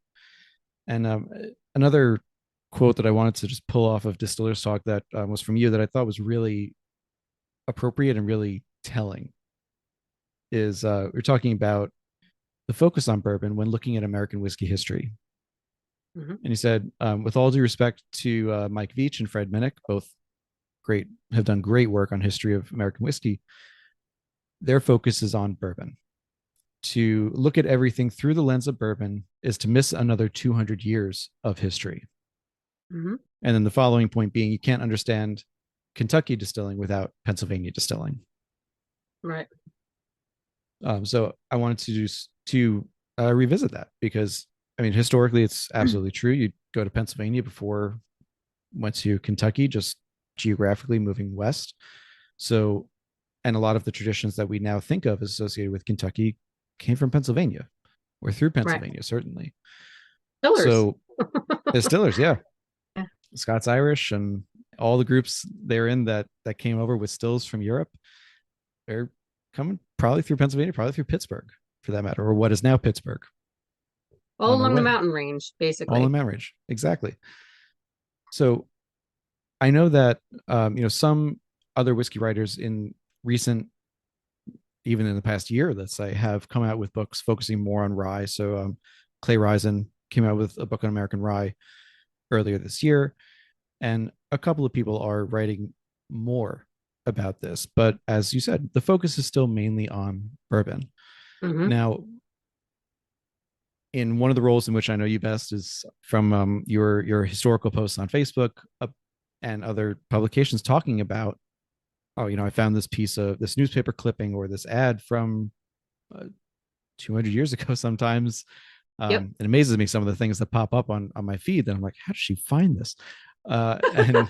[SPEAKER 1] And another quote that I wanted to just pull off of Distillers Talk that was from you that I thought was really appropriate and really telling is we're talking about the focus on bourbon when looking at American whiskey history.
[SPEAKER 2] Mhm.
[SPEAKER 1] And he said, with all due respect to Mike Veach and Fred Minnick, both have done great work on history of American whiskey. Their focus is on bourbon. To look at everything through the lens of bourbon is to miss another 200 years of history.
[SPEAKER 2] Mhm.
[SPEAKER 1] And then the following point being, you can't understand Kentucky distilling without Pennsylvania distilling.
[SPEAKER 2] Right.
[SPEAKER 1] So I wanted to revisit that because I mean historically it's absolutely true. You go to Pennsylvania before went to Kentucky, just geographically moving west. So, and a lot of the traditions that we now think of as associated with Kentucky came from Pennsylvania or through
[SPEAKER 2] Right.
[SPEAKER 1] Pennsylvania, certainly.
[SPEAKER 2] Fillers.
[SPEAKER 1] So, distillers, yeah,
[SPEAKER 2] Yeah.
[SPEAKER 1] Scots Irish and all the groups therein that came over with stills from Europe, they're coming probably through Pennsylvania, probably through Pittsburgh, for that matter, or what is now Pittsburgh,
[SPEAKER 2] All
[SPEAKER 1] on their
[SPEAKER 2] along the
[SPEAKER 1] way,
[SPEAKER 2] mountain range,
[SPEAKER 1] all in
[SPEAKER 2] basically.
[SPEAKER 1] Mountain Ridge, exactly. So I know that some other whiskey writers in recent, even in the past year, let's say, have come out with books focusing more on rye. So Clay Ryes came out with a book on American rye earlier this year, and a couple of people are writing more about this. But as you said, the focus is still mainly on bourbon.
[SPEAKER 2] Hmm.
[SPEAKER 1] Now, in one of the roles in which I know you best is from your historical posts on Facebook and other publications talking about, oh, I found this piece of this newspaper clipping or this ad from uh, 200 years ago sometimes.
[SPEAKER 2] Yep.
[SPEAKER 1] It amazes me some of the things that pop up on my feed that I'm like, how did she find this? And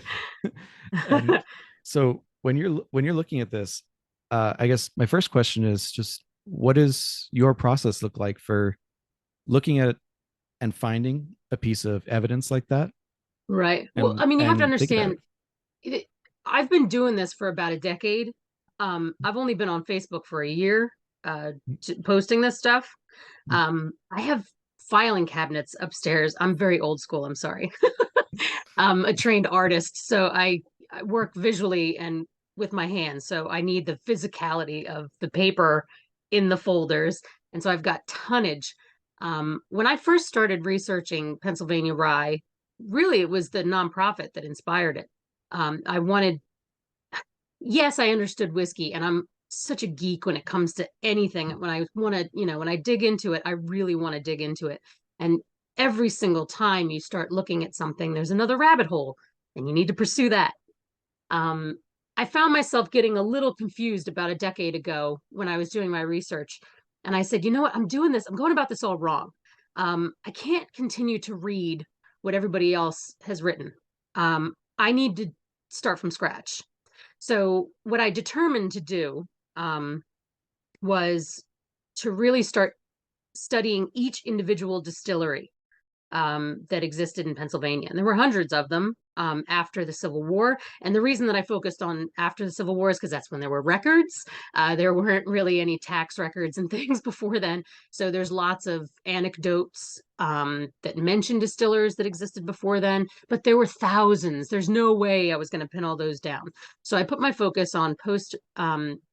[SPEAKER 1] and so when you're looking at this, I guess my first question is just what does your process look like for looking at it and finding a piece of evidence like that
[SPEAKER 2] Right. Well,
[SPEAKER 1] and
[SPEAKER 2] I mean, you have to
[SPEAKER 1] think about
[SPEAKER 2] understand,
[SPEAKER 1] it.
[SPEAKER 2] it, I've been doing this for about a decade. I've only been on Facebook for a year, posting this stuff. I have filing cabinets upstairs. I'm very old school. I'm sorry. I'm a trained artist, so I work visually and with my hands. So I need the physicality of the paper in the folders. And so I've got tonnage. When I first started researching Pennsylvania rye, really it was the nonprofit that inspired it. I wanted, yes, I understood whiskey, and I'm such a geek when it comes to anything. When I want to, when I dig into it, I really want to dig into it. And every single time you start looking at something, there's another rabbit hole, and you need to pursue that. Um, I found myself getting a little confused about a decade ago when I was doing my research. And I said, you know what? I'm doing this. I'm going about this all wrong. I can't continue to read what everybody else has written. I need to start from scratch. So, what I determined to do um, was to really start studying each individual distillery that existed in Pennsylvania. And there were hundreds of them after the Civil War. And the reason that I focused on after the Civil War is because that's when there were records. There weren't really any tax records and things before then. So there's lots of anecdotes that mention distillers that existed before then, but there were thousands. There's no way I was going to pin all those down. So I put my focus on post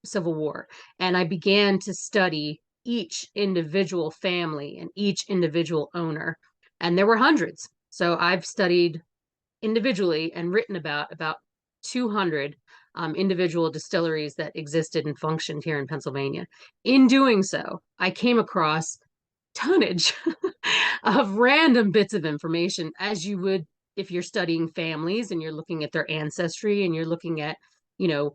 [SPEAKER 2] Civil War, and I began to study each individual family and each individual owner, and there were hundreds. So I've studied individually and written about 200 individual distilleries that existed and functioned here in Pennsylvania. In doing so, I came across tonnage of random bits of information, as you would if you're studying families and you're looking at their ancestry and you're looking at, you know,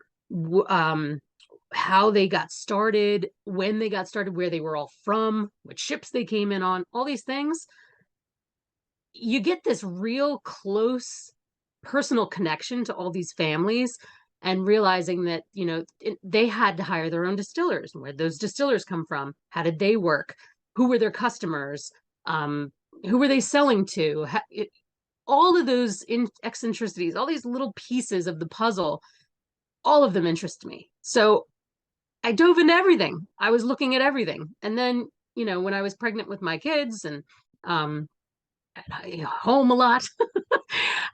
[SPEAKER 2] how they got started, when they got started, where they were all from, what ships they came in on, all these things. You get this real close personal connection to all these families. and realizing that, they had to hire their own distillers. Where'd those distillers come from? How did they work? Who were their customers? Who were they selling to? All of those eccentricities, all these little pieces of the puzzle, all of them interest me. So I dove into everything. I was looking at everything. And then, when I was pregnant with my kids and home a lot,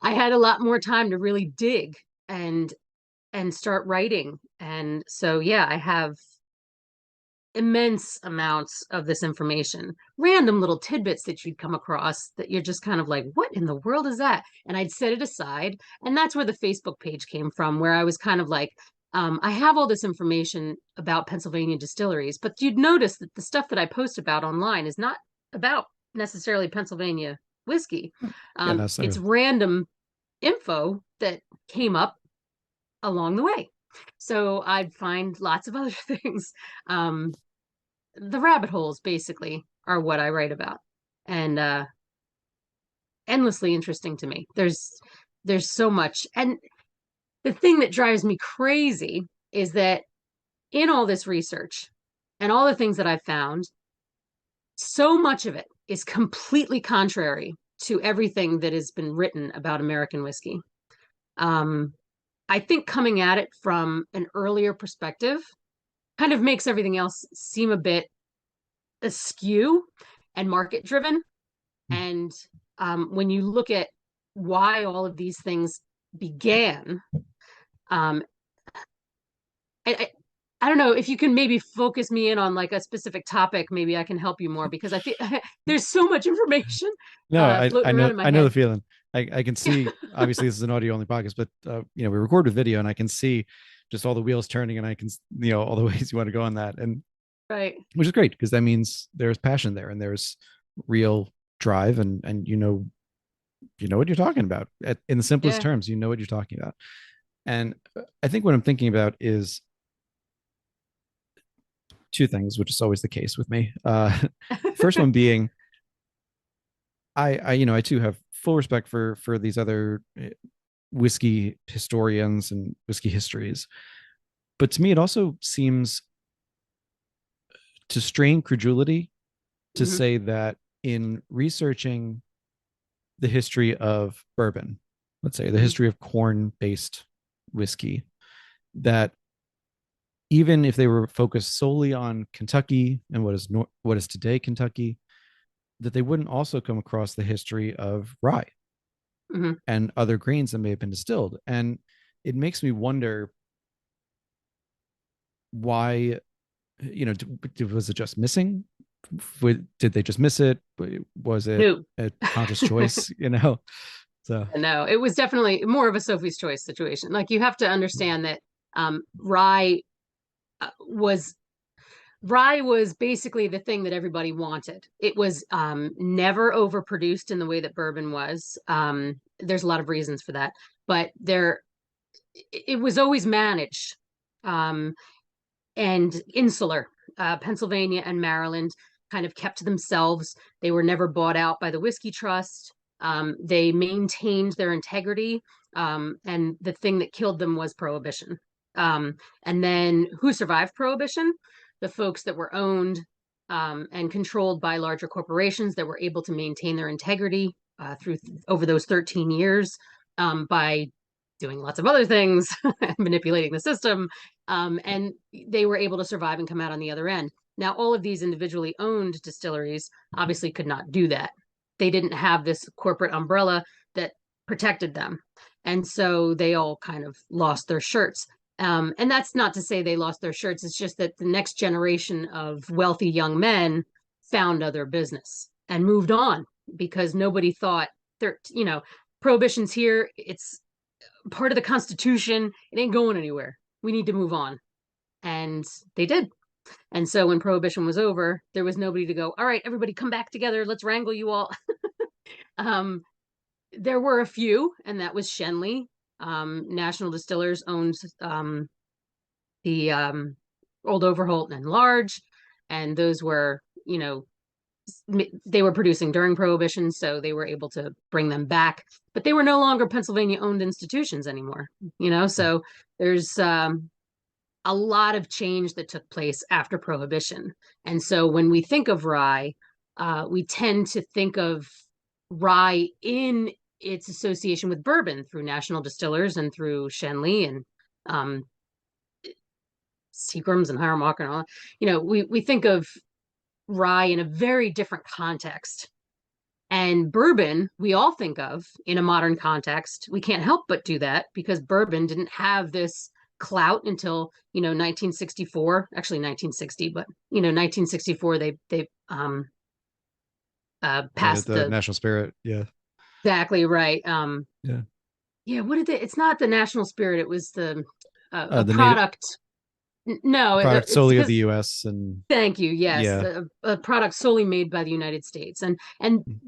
[SPEAKER 2] I had a lot more time to really dig and start writing. And so, yeah, I have immense amounts of this information, random little tidbits that you'd come across that you're just kind of like, what in the world is that? And I'd set it aside. And that's where the Facebook page came from, where I was kind of like, I have all this information about Pennsylvania distilleries, but you'd notice that the stuff that I post about online is not about necessarily Pennsylvania whiskey. It's random info that came up along the way. So I'd find lots of other things. The rabbit holes basically are what I write about, and endlessly interesting to me. There's so much. And the thing that drives me crazy is that in all this research and all the things that I've found, so much of it is completely contrary to everything that has been written about American whiskey. I think coming at it from an earlier perspective kind of makes everything else seem a bit askew and market driven. And when you look at why all of these things began, I don't know if you can maybe focus me in on like a specific topic. Maybe I can help you more, because I think there's so much information.
[SPEAKER 1] No, I know,
[SPEAKER 2] in my
[SPEAKER 1] I know
[SPEAKER 2] head.
[SPEAKER 1] the feeling. I can see, obviously this is an audio only podcast, but we record with video and I can see just all the wheels turning, and I can, all the ways you want to go on that. And
[SPEAKER 2] right.
[SPEAKER 1] Which is great, because that means there's passion there and there's real drive, and what you're talking about in the simplest terms. You know what you're talking about. And I think what I'm thinking about is two things, which is always the case with me. First one being, I too have full respect for these other whiskey historians and whiskey histories, but to me it also seems to strain credulity to say that in researching the history of bourbon, let's say the history of corn-based whiskey, that even if they were focused solely on Kentucky and what is today Kentucky, that they wouldn't also come across the history of rye and other grains that may have been distilled. And it makes me wonder why, was it just missing? Did they just miss it? Was it a conscious choice? So
[SPEAKER 2] no, it was definitely more of a Sophie's choice situation. Like, you have to understand that rye was basically the thing that everybody wanted. It was never overproduced in the way that bourbon was. There's a lot of reasons for that, but it was always managed and insular. Pennsylvania and Maryland kind of kept to themselves. They were never bought out by the Whiskey Trust. They maintained their integrity, and the thing that killed them was Prohibition. And then who survived Prohibition? The folks that were owned and controlled by larger corporations that were able to maintain their integrity over those 13 years by doing lots of other things, manipulating the system, and they were able to survive and come out on the other end. Now, all of these individually owned distilleries obviously could not do that. They didn't have this corporate umbrella that protected them. And so they all kind of lost their shirts. And that's not to say they lost their shirts. It's just that the next generation of wealthy young men found other business and moved on, because nobody thought, Prohibition's here. It's part of the Constitution. It ain't going anywhere. We need to move on. And they did. And so when Prohibition was over, there was nobody to go, all right, everybody come back together. Let's wrangle you all. There were a few, and that was Shenley. National Distillers owned the Old Overholt and Large, and those were, they were producing during Prohibition, so they were able to bring them back, but they were no longer Pennsylvania owned institutions anymore, so there's a lot of change that took place after Prohibition. And so when we think of rye, we tend to think of rye in its association with bourbon through national distillers and through Shenley and Seagram's and Hiram and all. We think of rye in a very different context. And bourbon, we all think of in a modern context. We can't help but do that because bourbon didn't have this clout until 1964, actually 1960, but 1964 they passed
[SPEAKER 1] the national spirit. Yeah,
[SPEAKER 2] exactly right. What did they? It's not the national spirit. It was the product. No,
[SPEAKER 1] product
[SPEAKER 2] it's
[SPEAKER 1] solely of the U.S. and
[SPEAKER 2] thank you. Yes,
[SPEAKER 1] yeah.
[SPEAKER 2] a product solely made by the United States, and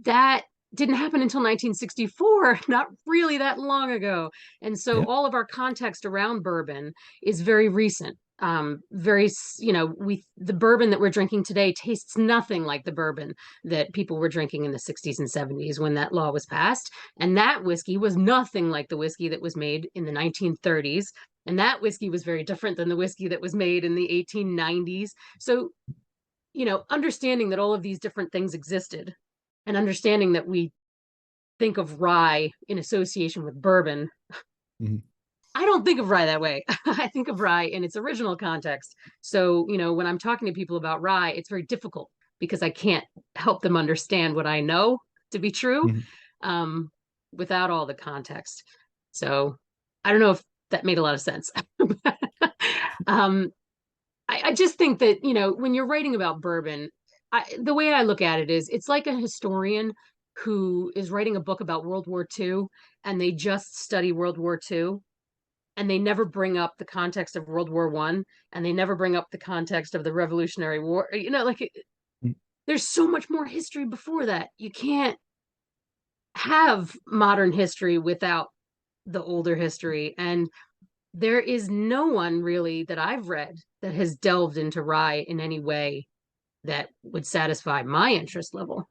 [SPEAKER 2] that didn't happen until 1964, not really that long ago. And so all of our context around bourbon is very recent. The bourbon that we're drinking today tastes nothing like the bourbon that people were drinking in the 60s and 70s when that law was passed. And that whiskey was nothing like the whiskey that was made in the 1930s. And that whiskey was very different than the whiskey that was made in the 1890s. So, understanding that all of these different things existed and understanding that we think of rye in association with bourbon, I don't think of rye that way. I think of rye in its original context. So, when I'm talking to people about rye, it's very difficult because I can't help them understand what I know to be true without all the context. So I don't know if that made a lot of sense. I just think that, when you're writing about bourbon, the way I look at it is it's like a historian who is writing a book about World War II and they just study World War II and they never bring up the context of World War I and they never bring up the context of the Revolutionary War. There's so much more history before that. You can't have modern history without the older history. And there is no one really that I've read that has delved into rye in any way that would satisfy my interest level.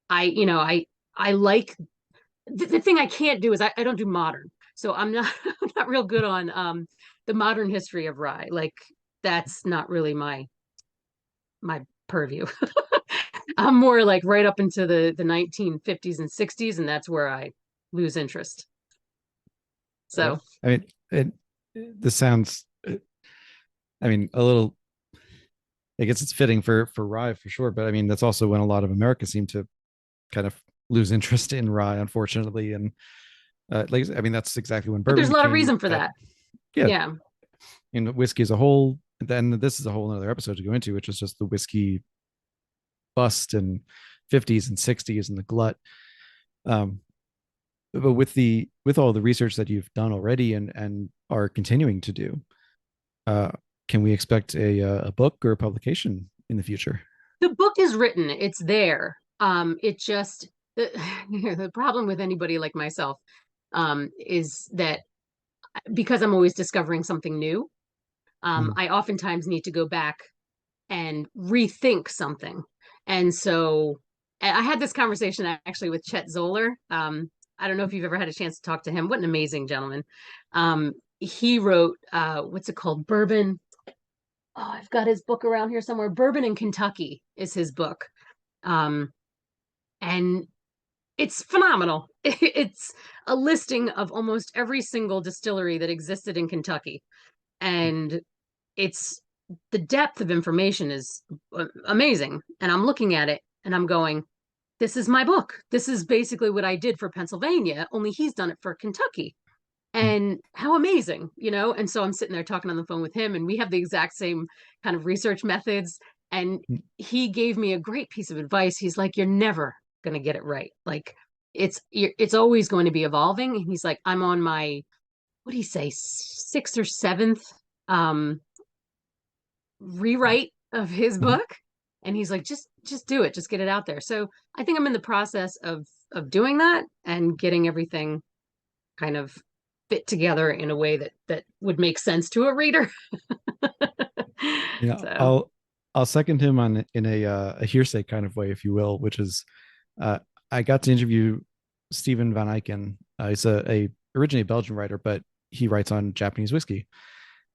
[SPEAKER 2] I like the thing I can't do is I don't do modern. So I'm not I'm not real good on the modern history of rye. Like that's not really my purview. I'm more like right up into the 1950s and 60s, and that's where I lose interest. So
[SPEAKER 1] I mean, this sounds, I mean, a little, I guess it's fitting for rye for sure, but I mean, that's also when a lot of America seem to kind of lose interest in rye, unfortunately. And I mean, that's exactly when bourbon
[SPEAKER 2] there's a lot of
[SPEAKER 1] became
[SPEAKER 2] reason for that. Yeah.
[SPEAKER 1] Whiskey as a whole, then this is a whole other episode to go into, which is just the whiskey bust in 50s and 60s and the glut. But with all the research that you've done already and are continuing to do, can we expect a book or a publication in the future?
[SPEAKER 2] The book is written, it's there. It just the problem with anybody like myself is that because I'm always discovering something new, I oftentimes need to go back and rethink something. And so I had this conversation actually with Chet Zoller. I don't know if you've ever had a chance to talk to him. What an amazing gentleman. He wrote, what's it called? Bourbon. Oh, I've got his book around here somewhere. Bourbon in Kentucky is his book. And it's phenomenal. It's a listing of almost every single distillery that existed in Kentucky. And it's the depth of information is amazing. And I'm looking at it and I'm going, this is my book. This is basically what I did for Pennsylvania, only he's done it for Kentucky. And how amazing, And so I'm sitting there talking on the phone with him and we have the exact same kind of research methods. And he gave me a great piece of advice. He's like, you're never going to get it right. Like it's always going to be evolving. And he's like, I'm on my, what do you say, 6th or 7th rewrite of his book. And he's like, just do it. Just get it out there. So I think I'm in the process of doing that and getting everything kind of fit together in a way that would make sense to a reader.
[SPEAKER 1] So. I'll second him on in a hearsay kind of way, if you will, which is uh, I got to interview Stephen Van Eycken. He's a originally a Belgian writer, but he writes on Japanese whiskey,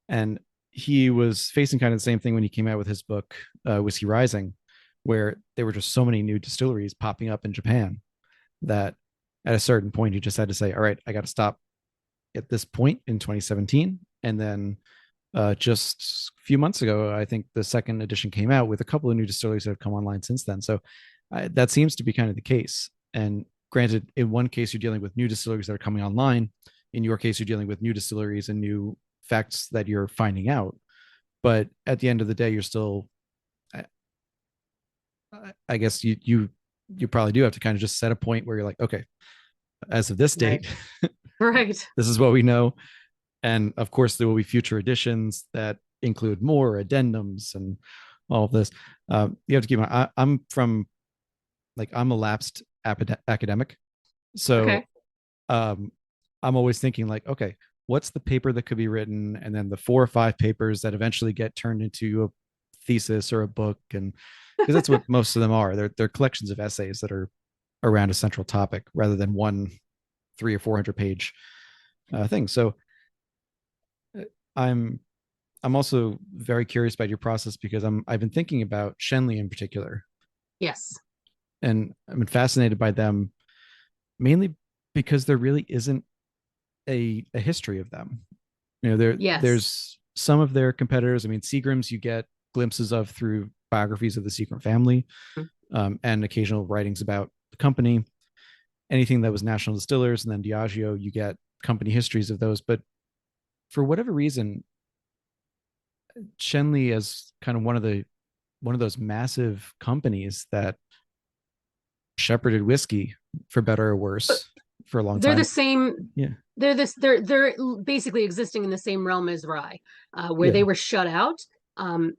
[SPEAKER 1] and he was facing kind of the same thing when he came out with his book Whiskey Rising, where there were just so many new distilleries popping up in Japan that at a certain point he just had to say, all right, I got to stop at this point in 2017. And then just a few months ago, I think the second edition came out with a couple of new distilleries that have come online since then. So that seems to be kind of the case. And granted, in one case, you're dealing with new distilleries that are coming online. In your case, you're dealing with new distilleries and new facts that you're finding out. But at the end of the day, you're still, I guess you probably do have to kind of just set a point where you're like, okay, as of this date,
[SPEAKER 2] right.
[SPEAKER 1] this is what we know. And of course, there will be future editions that include more addendums and all of this. You have to keep in mind, I'm from, like, I'm a lapsed academic. So
[SPEAKER 2] Okay.
[SPEAKER 1] I'm always thinking, like, okay, what's the paper that could be written? And then the 4 or 5 papers that eventually get turned into a thesis or a book. And because that's what most of them are. They're collections of essays that are around a central topic rather than one 300 or 400 page thing. So I'm also very curious about your process because I've been thinking about Shenley in particular,
[SPEAKER 2] Yes.
[SPEAKER 1] and I've been fascinated by them mainly because there really isn't a history of them. You know,
[SPEAKER 2] Yes.
[SPEAKER 1] there's some of their competitors. I mean, Seagram's you get glimpses of through biographies of the Seagram family, and occasional writings about the company. Anything that was National Distillers and then Diageo, you get company histories of those. But for whatever reason, Shenley is kind of one of those massive companies that shepherded whiskey for better or worse for a long
[SPEAKER 2] They're the
[SPEAKER 1] time.
[SPEAKER 2] same.
[SPEAKER 1] Yeah.
[SPEAKER 2] They're basically existing in the same realm as rye, where they
[SPEAKER 1] Yeah.
[SPEAKER 2] were shut out. Um,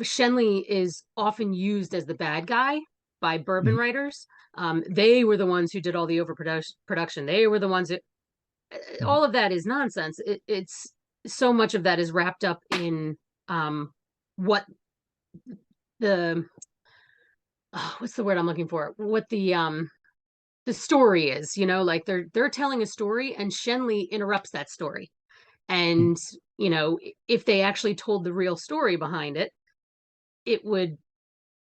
[SPEAKER 2] Shenley is often used as the bad guy by bourbon
[SPEAKER 1] Mhm.
[SPEAKER 2] writers. They were the ones who did all the overproduction. They were the ones that
[SPEAKER 1] Mhm.
[SPEAKER 2] all of that is nonsense. It's so much of that is wrapped up in what the what's the word I'm looking for? What the story is, like they're telling a story and Shenley interrupts that story.
[SPEAKER 1] Mhm.
[SPEAKER 2] And, if they actually told the real story behind it, it would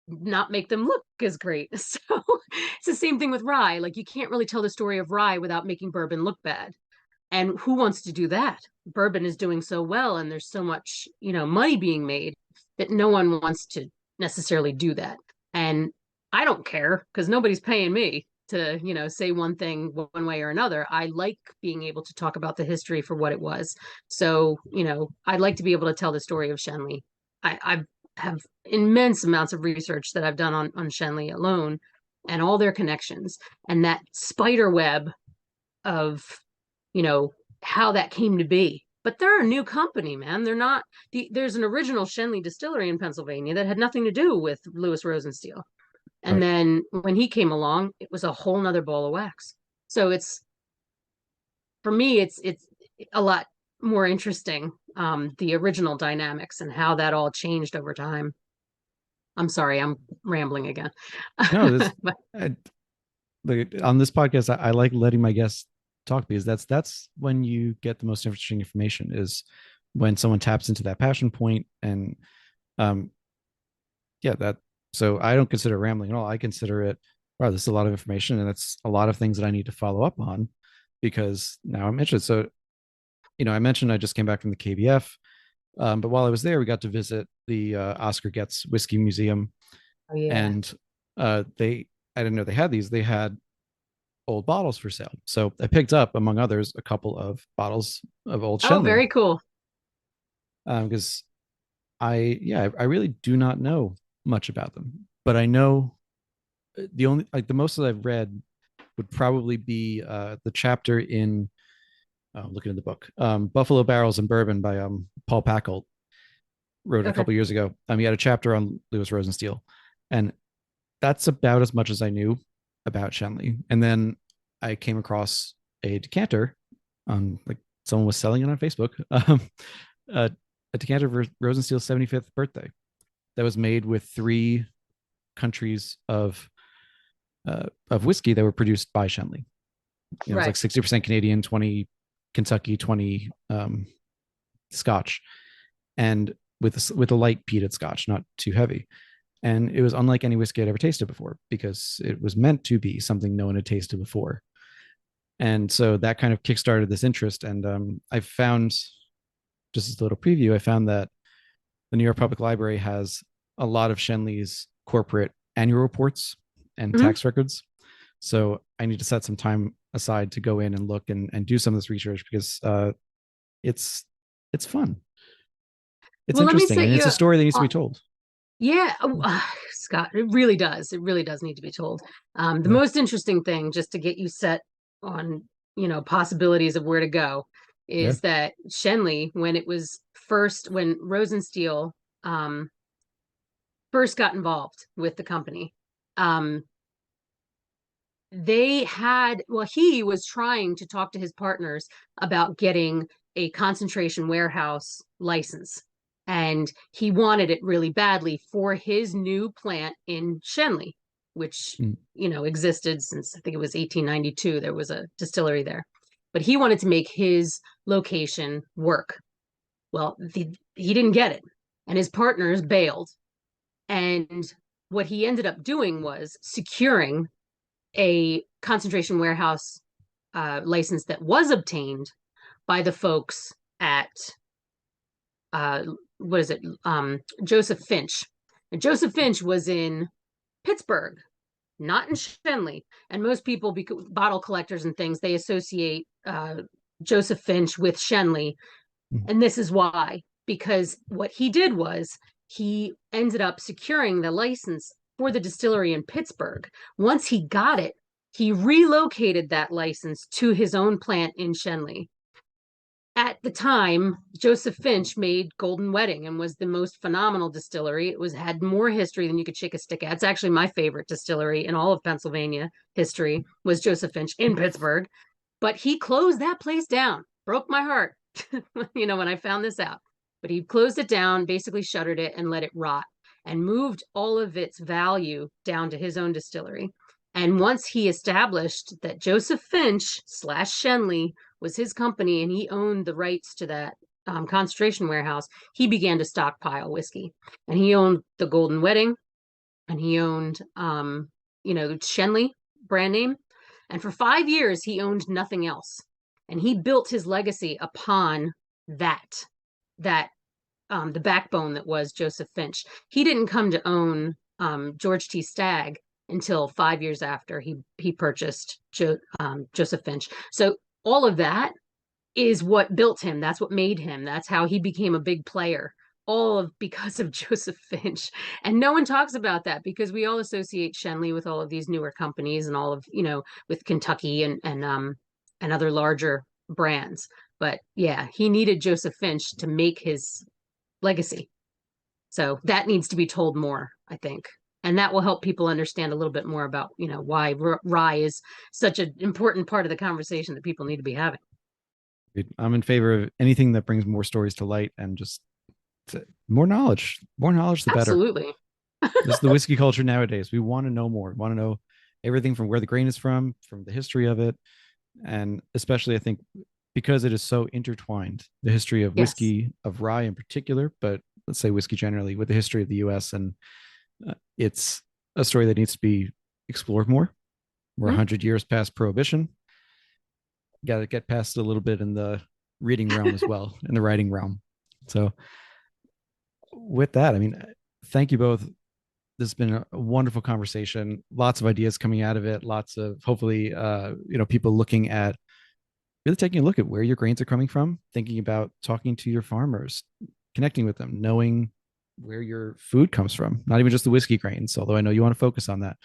[SPEAKER 2] not make them look as great. So it's the same thing with rye. Like you can't really tell the story of rye without making bourbon look bad. And who wants to do that? Bourbon is doing so well and there's so much, money being made that no one wants to necessarily do that. And I don't care because nobody's paying me to, say one thing one way or another. I like being able to talk about the history for what it was. So, I'd like to be able to tell the story of Shenley. I have immense amounts of research that I've done on Shenley alone and all their connections and that spider web of, you know, how that came to be. But they're a new company, man. They're not there's an original Shenley distillery in Pennsylvania that had nothing to do with Lewis Rosensteel. And
[SPEAKER 1] Right.
[SPEAKER 2] then when he came along, it was a whole nother ball of wax. So it's for me, it's a lot more interesting, the original dynamics and how that all changed over time. I'm sorry, I'm rambling again.
[SPEAKER 1] No, this
[SPEAKER 2] But
[SPEAKER 1] I, like, on this podcast, I like letting my guests talk because that's when you get the most interesting information is when someone taps into that passion point. And um yeah, that, so I don't consider it rambling at all. I consider it, wow, this is a lot of information and it's a lot of things that I need to follow up on because now I'm interested. So, I mentioned I just came back from the KBF. But while I was there, we got to visit the Oscar Getz Whiskey Museum,
[SPEAKER 2] oh yeah.
[SPEAKER 1] and I didn't know they had these. They had old bottles for sale. So I picked up, among others, a couple of bottles of old
[SPEAKER 2] Oh,
[SPEAKER 1] Shenley
[SPEAKER 2] very cool.
[SPEAKER 1] because I really do not know much about them, but I know the only, like, the most that I've read would probably be the chapter in, looking at the book, Buffalo Barrels and Bourbon by Paul Packold, wrote it a
[SPEAKER 2] Okay.
[SPEAKER 1] couple years ago. He had a chapter on Lewis Rosensteel, and that's about as much as I knew about Shenley. And then I came across a decanter on, like, someone was selling it on Facebook, a, a decanter for Rosensteel's 75th birthday. that was made with 3 countries of whiskey that were produced by Shenley. It was like 60% Canadian, 20 Kentucky, 20 Scotch, and with a light peated Scotch, not too heavy. And it was unlike any whiskey I'd ever tasted before, because it was meant to be something no one had tasted before. And so that kind of kickstarted this interest. And I found, just as a little preview, I found that the New York Public Library has a lot of Shenley's corporate annual reports and tax records. So I need to set some time aside to go in and look and do some of this research, because it's fun. It's interesting, and it's a story that needs to be told.
[SPEAKER 2] Yeah, Scott, it really does. It really does need to be told. The most interesting thing, just to get you set on, possibilities of where to go, is that Shenley, when Rosen Steel first got involved with the company, he was trying to talk to his partners about getting a concentration warehouse license. And he wanted it really badly for his new plant in Shenley, which, existed since, I think it was 1892. There was a distillery there. But he wanted to make his location work. Well, he didn't get it. And his partners bailed. And what he ended up doing was securing a concentration warehouse license that was obtained by the folks at Joseph Finch. And Joseph Finch was in Pittsburgh, not in Shenley. And most people, bottle collectors and things, they associate Joseph Finch with Shenley. And this is why, because what he did was he ended up securing the license for the distillery in Pittsburgh. Once he got it, he relocated that license to his own plant in Shenley. At the time, Joseph Finch made Golden Wedding and was the most phenomenal distillery. It had more history than you could shake a stick at. It's actually my favorite distillery in all of Pennsylvania history, was Joseph Finch in Pittsburgh. But he closed that place down. Broke my heart, when I found this out. But he closed it down, basically shuttered it and let it rot, and moved all of its value down to his own distillery. And once he established that Joseph Finch / Shenley was his company and he owned the rights to that concentration warehouse, he began to stockpile whiskey. And he owned the Golden Wedding, and he owned, the Shenley brand name. And for 5 years, he owned nothing else. And he built his legacy upon that, the backbone that was Joseph Finch. He didn't come to own George T. Stagg until 5 years after he purchased Joseph Finch. So all of that is what built him. That's what made him. That's how he became a big player. Because of Joseph Finch. And no one talks about that, because we all associate Shenley with all of these newer companies and all of, with Kentucky and other larger brands. But yeah, he needed Joseph Finch to make his legacy. So that needs to be told more, I think. And that will help people understand a little bit more about, why rye is such an important part of the conversation that people need to be having.
[SPEAKER 1] I'm in favor of anything that brings more stories to light and just more knowledge. More knowledge, the better.
[SPEAKER 2] Absolutely.
[SPEAKER 1] This is the whiskey culture nowadays. We want to know more. We want to know everything from where the grain is from the history of it. And especially, I think, because it is so intertwined, the history of whiskey, of rye in particular, but let's say whiskey generally, with the history of the U.S. And it's a story that needs to be explored more. We're 100 years past Prohibition. Got to get past a little bit in the reading realm as well, in the writing realm. So with that, thank you both. This has been a wonderful conversation. Lots of ideas coming out of it. Lots of, hopefully, people looking at, really taking a look at where your grains are coming from, thinking about talking to your farmers, connecting with them, knowing where your food comes from, not even just the whiskey grains, although I know you want to focus on that,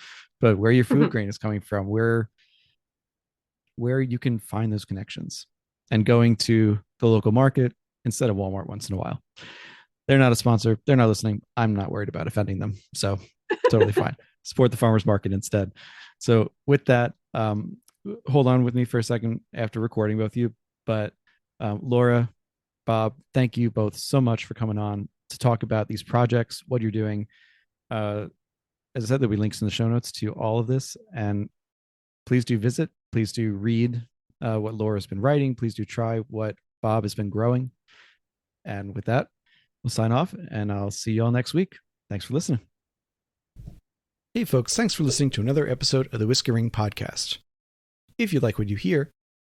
[SPEAKER 1] but where your food grain is coming from, where you can find those connections, and going to the local market instead of Walmart once in a while. They're not a sponsor. They're not listening. I'm not worried about offending them. So totally fine. Support the farmers market instead. So with that, hold on with me for a second after recording, both of you. But Laura, Bob, thank you both so much for coming on. to talk about these projects, what you're doing. As I said, there'll be links in the show notes to all of this. And please do visit. Please do read what Laura's been writing. Please do try what Bob has been growing. And with that, we'll sign off, and I'll see you all next week. Thanks for listening. Hey, folks, thanks for listening to another episode of the Whiskey Ring Podcast. If you like what you hear,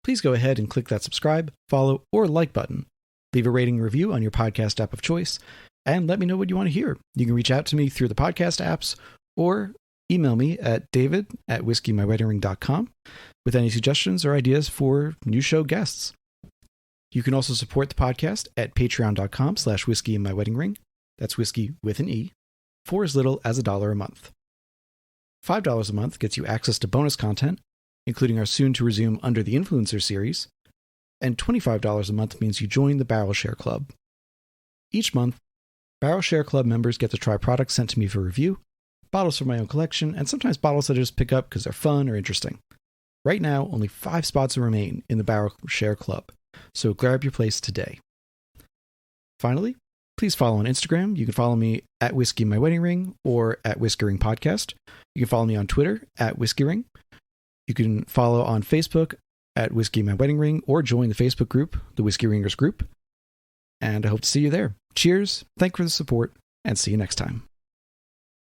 [SPEAKER 1] please go ahead and click that subscribe, follow, or like button. Leave a rating and review on your podcast app of choice, and let me know what you want to hear. You can reach out to me through the podcast apps or email me at david@whiskeyinmyweddingring.com with any suggestions or ideas for new show guests. You can also support the podcast at patreon.com/whiskeyinmyweddingring. That's whiskey with an E, for as little as $1 a month. $5 a month gets you access to bonus content, including our soon-to-resume Under the Influencer series, and $25 a month means you join the Barrel Share Club. Each month, Barrel Share Club members get to try products sent to me for review, bottles from my own collection, and sometimes bottles that I just pick up because they're fun or interesting. Right now, only 5 spots remain in the Barrel Share Club, so grab your place today. Finally, please follow on Instagram. You can follow me at Whiskey in My Wedding Ring or at Whiskey Ring Podcast. You can follow me on Twitter at Whiskey Ring. You can follow on Facebook at Whiskey in My Wedding Ring or join the Facebook group, the Whiskey Ringers Group. And I hope to see you there. Cheers, thank you for the support, and see you next time.